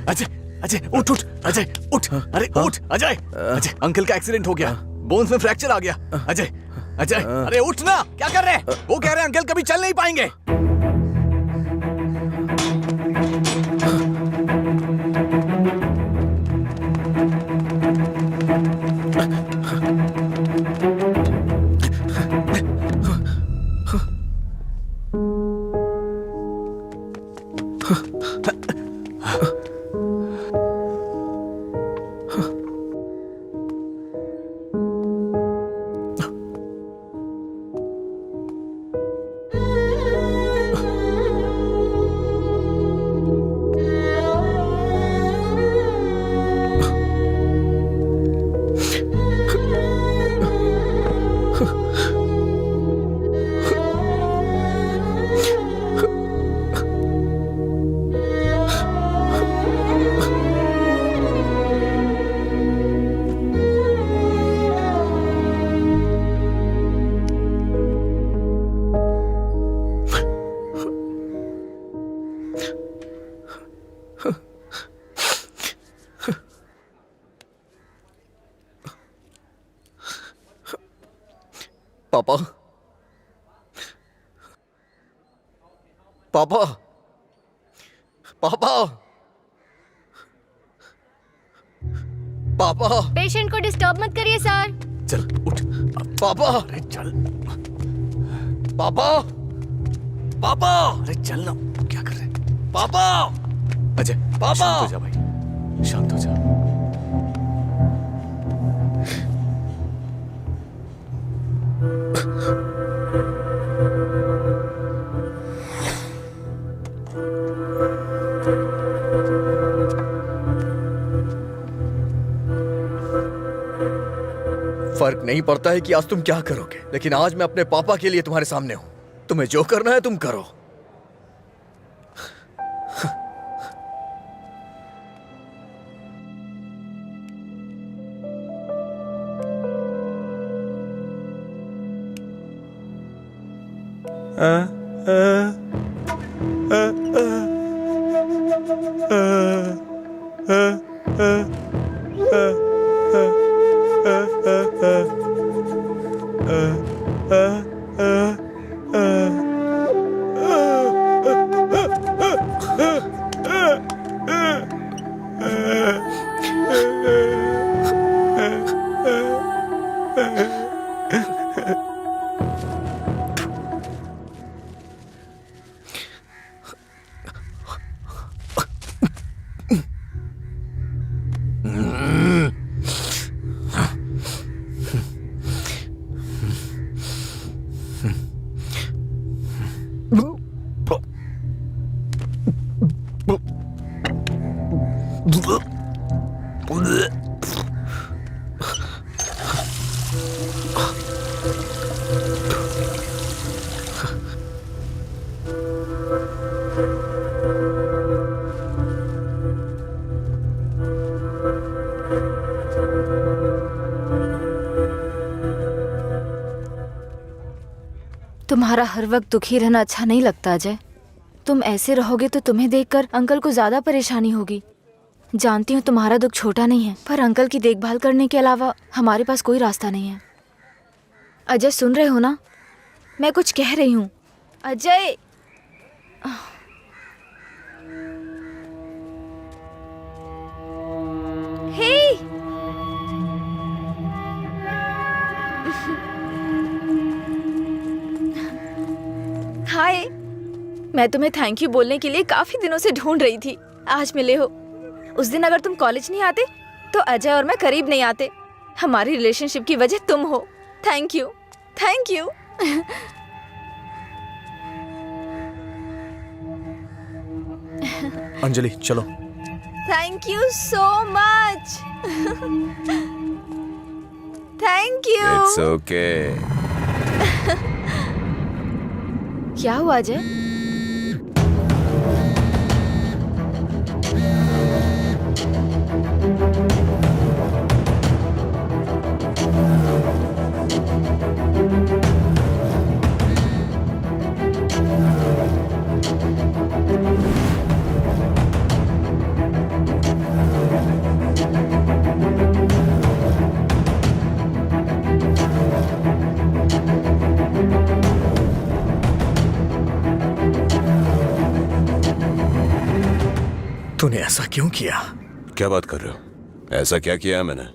अजय, अजय उठ उठ, अजय उठ, अरे उठ अजय, अजय अंकल का एक्सीडेंट हो गया, बोन्स में फ्रैक्चर आ गया। अजय, अजय अरे उठ ना, क्या कर रहे हैं? वो कह रहे हैं अंकल कभी चल नहीं पाएंगे। पापा, पापा, पापा, पापा, पेशेंट को डिस्टर्ब मत करिए सर। चल उठ पापा, अरे चल पापा, पापा, अरे चल ना, क्या कर रहे हैं? पापा, अजय पापा। शांत हो जा भाई, शांत हो जा। फर्क नहीं पड़ता है कि आज तुम क्या करोगे, लेकिन आज मैं अपने पापा के लिए तुम्हारे सामने हूं। तुम्हें जो करना है तुम करो। तुम्हारा हर वक्त दुखी रहना अच्छा नहीं लगता अजय। तुम ऐसे रहोगे तो तुम्हें देखकर अंकल को ज्यादा परेशानी होगी। जानती हूँ तुम्हारा दुख छोटा नहीं है, पर अंकल की देखभाल करने के अलावा हमारे पास कोई रास्ता नहीं है। अजय सुन रहे हो ना, मैं कुछ कह रही हूँ। अजय, हे हाय, मैं तुम्हें थैंक यू बोलने के लिए काफी दिनों से ढूंढ रही थी। आज मिले हो। उस दिन अगर तुम कॉलेज नहीं आते तो अजय और मैं करीब नहीं आते। हमारी रिलेशनशिप की वजह तुम हो। Thank you, thank you. Anjali चलो। Thank you so much. Thank you. It's okay. क्या हुआ अजय? तूने ऐसा क्यों किया? क्या बात कर रहे हो? ऐसा क्या किया है मैंने?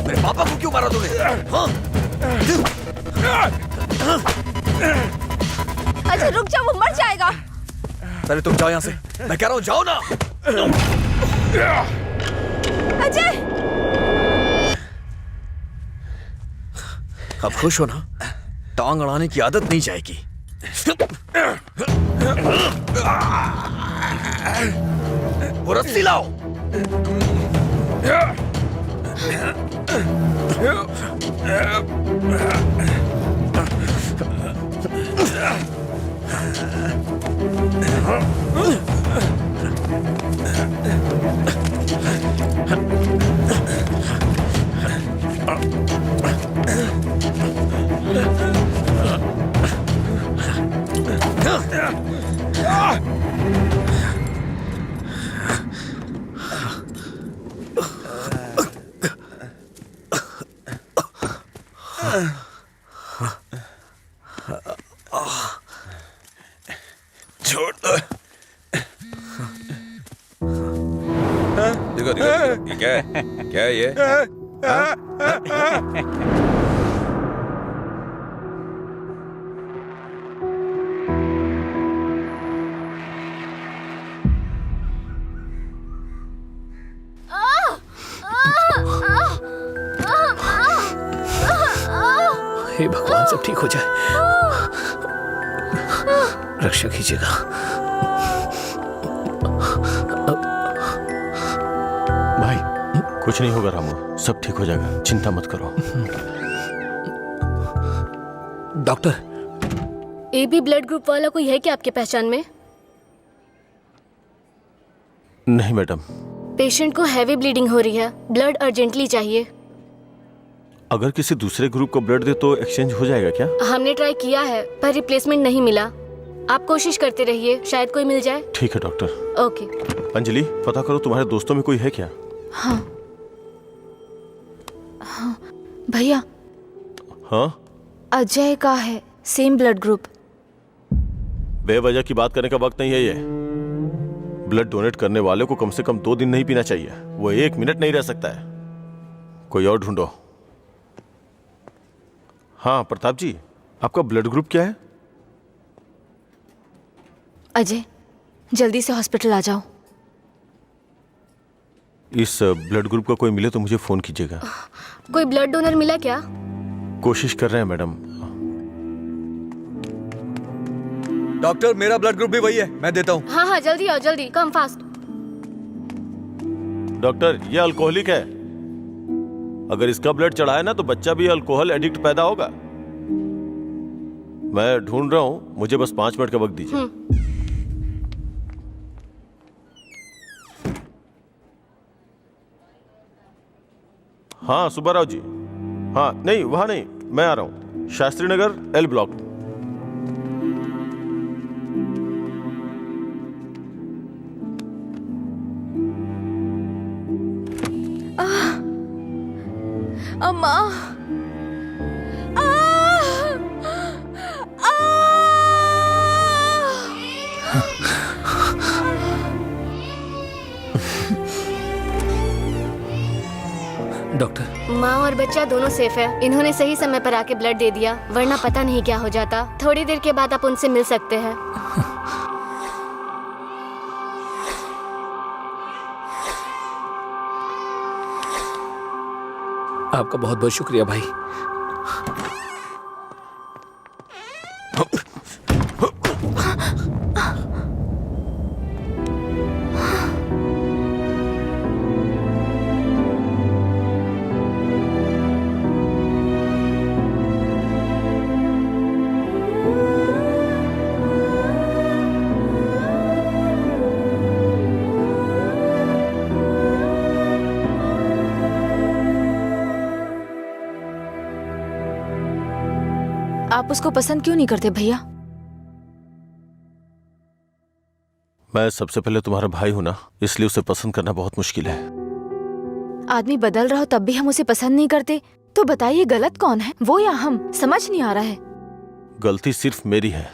मेरे पापा को क्यों मारा तूने? हाँ? अजय रुक जा, वो मर जाएगा। पहले तुम जाओ यहाँ से। मैं कह रहा हूँ जाओ ना। अजय अब खुश हो ना? टांग अड़ाने की आदत नहीं जाएगी। वो रस्सी लाओ। छोड़ दो। देखो देखो ये क्या है? क्या है ये? हे भगवान, सब ठीक हो जाए। रक्षा कीजिएगा। भाई कुछ नहीं होगा रामू, सब ठीक हो जाएगा, चिंता मत करो। डॉक्टर, AB ब्लड ग्रुप वाला कोई है क्या आपके पहचान में? नहीं मैडम। पेशेंट को हैवी ब्लीडिंग हो रही है, ब्लड अर्जेंटली चाहिए। अगर किसी दूसरे ग्रुप को ब्लड दे तो एक्सचेंज हो जाएगा क्या? हमने ट्राई किया है पर रिप्लेसमेंट नहीं मिला। आप कोशिश करते रहिए, शायद कोई मिल जाए। ठीक है डॉक्टर। ओके। अंजलि, पता करो तुम्हारे दोस्तों में कोई है क्या? हाँ भैया, हाँ? अजय का है, सेम ब्लड ग्रुप। बेवजह की बात करने का वक्त नहीं है ये। ब्लड डोनेट करने वाले को कम से कम 2 दिन नहीं पीना चाहिए, वो 1 मिनट नहीं रह सकता है। कोई और ढूंढो। हाँ प्रताप जी, आपका ब्लड ग्रुप क्या है? अजय, जल्दी से हॉस्पिटल आ जाओ। इस ब्लड ग्रुप का कोई मिले तो मुझे फोन कीजिएगा। कोई ब्लड डोनर मिला क्या? कोशिश कर रहे हैं मैडम। डॉक्टर, मेरा ब्लड ग्रुप भी वही है, मैं देता हूँ। हाँ हाँ, जल्दी आओ, जल्दी, कम फास्ट। डॉक्टर, ये अल्कोहलिक है, अगर इसका ब्लड चढ़ाए ना तो बच्चा भी अल्कोहल एडिक्ट पैदा होगा। मैं ढूंढ रहा हूँ, मुझे बस 5 मिनट का वक्त दीजिए। हाँ सुब्बाराव जी। हाँ नहीं, वहां नहीं, मैं आ रहा हूँ, शास्त्री नगर L ब्लॉक। अम्मा, डॉक्टर, माँ और बच्चा दोनों सेफ है। इन्होंने सही समय पर आके ब्लड दे दिया, वरना पता नहीं क्या हो जाता। थोड़ी देर के बाद आप उनसे मिल सकते हैं। आपका बहुत बहुत शुक्रिया भाई। आप उसको पसंद क्यों नहीं करते भैया? मैं सबसे पहले तुम्हारा भाई हूं ना, इसलिए उसे पसंद करना बहुत मुश्किल है। आदमी बदल रहा हो तब भी हम उसे पसंद नहीं करते, तो बताइए गलत कौन है, वो या हम? समझ नहीं आ रहा है। गलती सिर्फ मेरी है।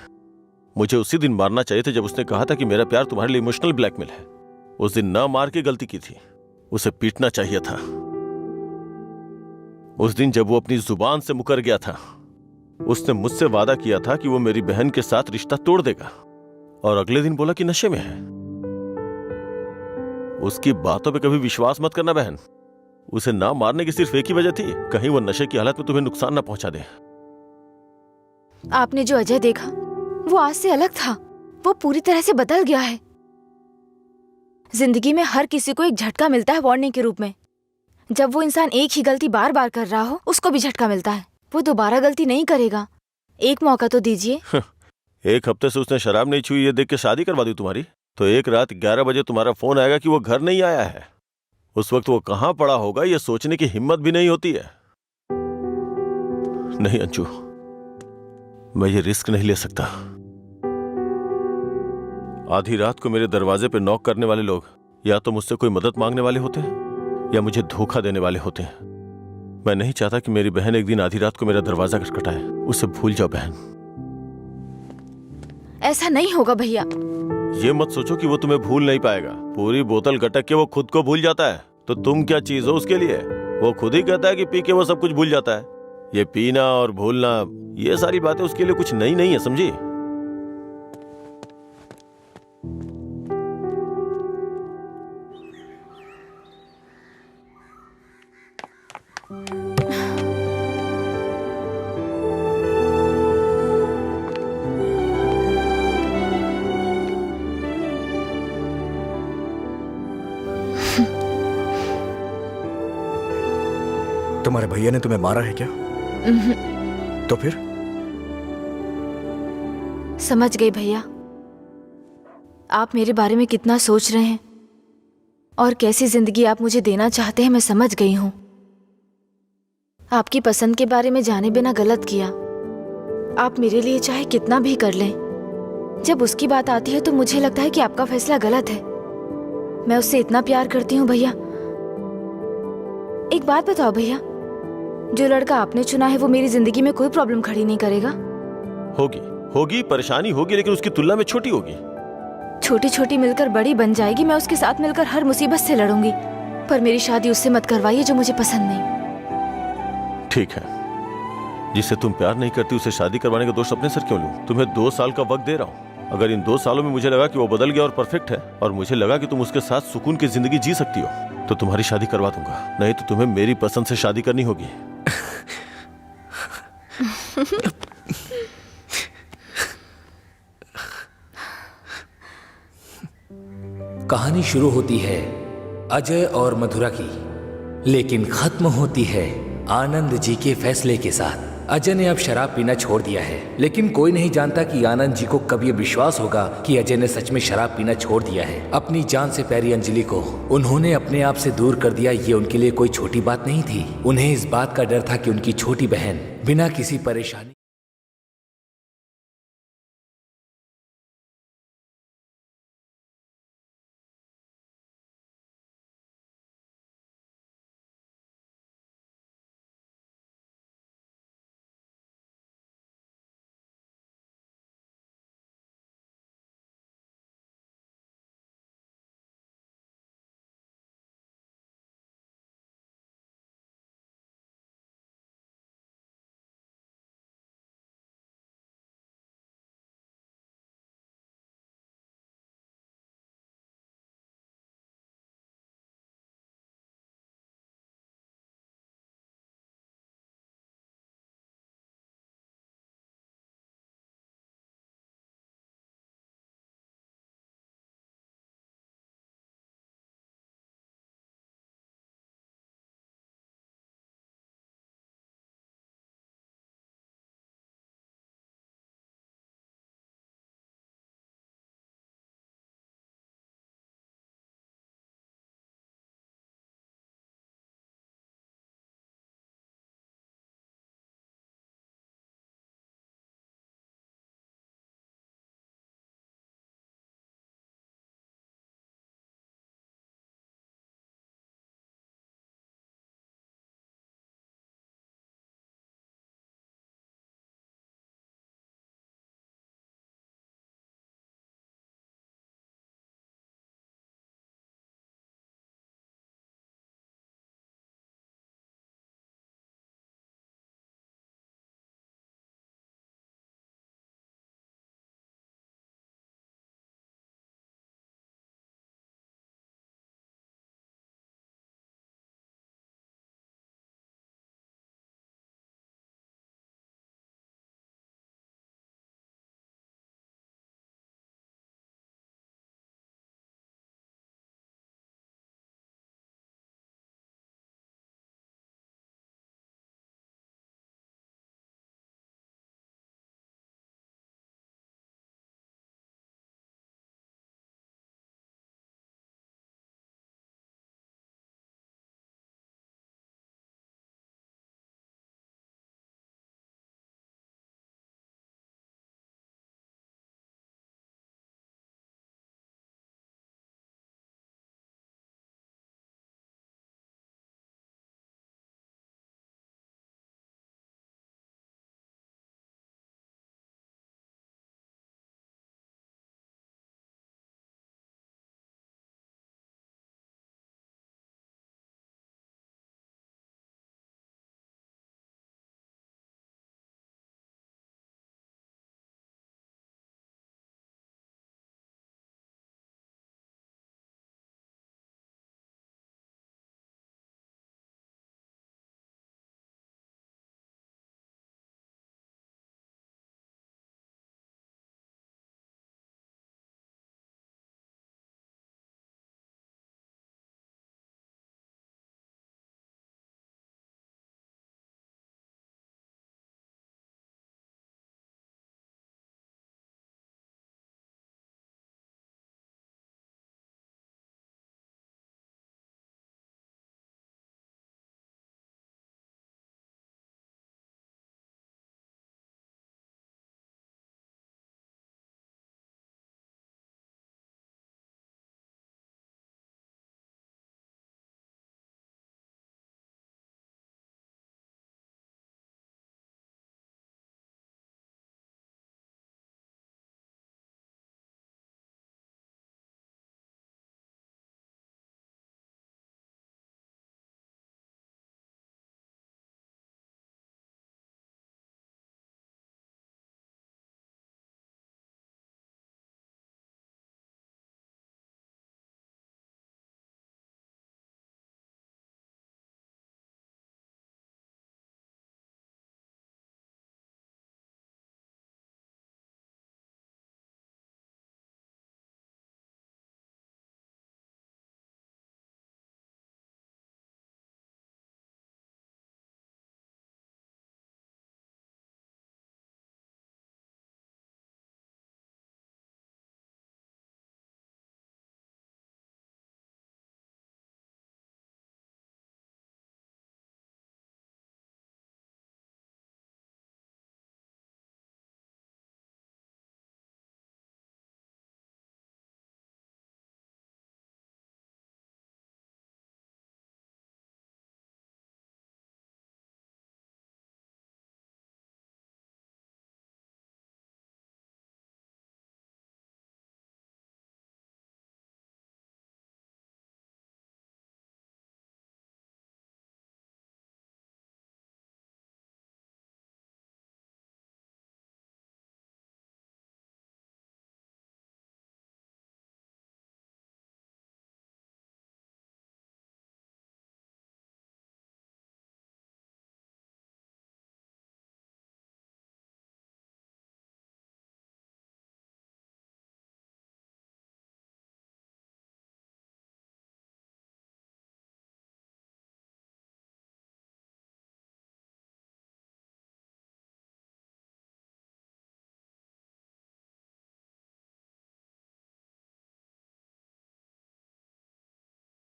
मुझे उसी दिन मारना चाहिए था जब उसने कहा था कि मेरा प्यार तुम्हारे लिए इमोशनल ब्लैकमेल है। उस दिन ना मार के गलती की थी, उसे पीटना चाहिए था। उस दिन जब वो अपनी जुबान से मुकर गया था, उसने मुझसे वादा किया था कि वो मेरी बहन के साथ रिश्ता तोड़ देगा, और अगले दिन बोला कि नशे में है। उसकी बातों पे कभी विश्वास मत करना बहन। उसे ना मारने की सिर्फ एक ही वजह थी, कहीं वो नशे की हालत में तुम्हें नुकसान ना पहुंचा दे। आपने जो अजय देखा वो आज से अलग था, वो पूरी तरह से बदल गया है। जिंदगी में हर किसी को एक झटका मिलता है वार्निंग के रूप में। जब वो इंसान एक ही गलती बार बार कर रहा हो, उसको भी झटका मिलता है। वो दोबारा गलती नहीं करेगा, एक मौका तो दीजिए। 1 हफ्ते से उसने शराब नहीं छुई, ये देख के शादी करवा दी तुम्हारी। तो एक रात 11 बजे तुम्हारा फोन आएगा कि वो घर नहीं आया है। उस वक्त वो कहां पड़ा होगा ये सोचने की हिम्मत भी नहीं होती है। नहीं अंशु, मैं ये रिस्क नहीं ले सकता। आधी रात को मेरे दरवाजे पे नॉक करने वाले लोग या तो मुझसे कोई मदद मांगने वाले होते हैं या मुझे धोखा देने वाले होते हैं। मैं नहीं चाहता कि मेरी बहन एक दिन आधी रात को मेरा दरवाजा खटखटाए। उसे भूल जाओ बहन। ऐसा नहीं होगा भैया। ये मत सोचो कि वो तुम्हें भूल नहीं पाएगा। पूरी बोतल गटक के वो खुद को भूल जाता है, तो तुम क्या चीज हो उसके लिए? वो खुद ही कहता है कि पी के वो सब कुछ भूल जाता है। ये पीना और भूलना, ये सारी बातें उसके लिए कुछ नई नहीं है, समझी? तुम्हारे भैया ने तुम्हें मारा है क्या? तो फिर? समझ गई भैया, आप मेरे बारे में कितना सोच रहे हैं और कैसी जिंदगी आप मुझे देना चाहते हैं, मैं समझ गई हूं। आपकी पसंद के बारे में जाने बिना गलत किया। आप मेरे लिए चाहे कितना भी कर लें, जब उसकी बात आती है तो मुझे लगता है कि आपका फैसला गलत है। मैं उससे इतना प्यार करती हूँ भैया। एक बात बताओ भैया, जो लड़का आपने चुना है वो मेरी जिंदगी में कोई प्रॉब्लम खड़ी नहीं करेगा? होगी, परेशानी होगी, लेकिन उसकी तुलना में छोटी होगी। छोटी छोटी मिलकर बड़ी बन जाएगी। मैं उसके साथ मिलकर हर मुसीबत से लड़ूंगी, पर मेरी शादी उससे मत करवाइए जो मुझे पसंद नहीं। ठीक है, जिससे तुम प्यार नहीं करती उसे शादी करवाने का दोष अपने सर क्यों लूं? तुम्हें 2 साल का वक्त दे रहा हूं। अगर इन 2 सालों में मुझे लगा कि वो बदल गया और परफेक्ट है, और मुझे लगा कि तुम उसके साथ सुकून की जिंदगी जी सकती हो, तो तुम्हारी शादी करवा दूंगा। नहीं तो तुम्हें मेरी पसंद से शादी करनी होगी। कहानी शुरू होती है अजय और मधुरा की, लेकिन खत्म होती है आनंद जी के फैसले के साथ। अजय ने अब शराब पीना छोड़ दिया है, लेकिन कोई नहीं जानता कि आनंद जी को कब ये विश्वास होगा कि अजय ने सच में शराब पीना छोड़ दिया है। अपनी जान से प्यारी अंजलि को उन्होंने अपने आप से दूर कर दिया, ये उनके लिए कोई छोटी बात नहीं थी। उन्हें इस बात का डर था कि उनकी छोटी बहन बिना किसी परेशानी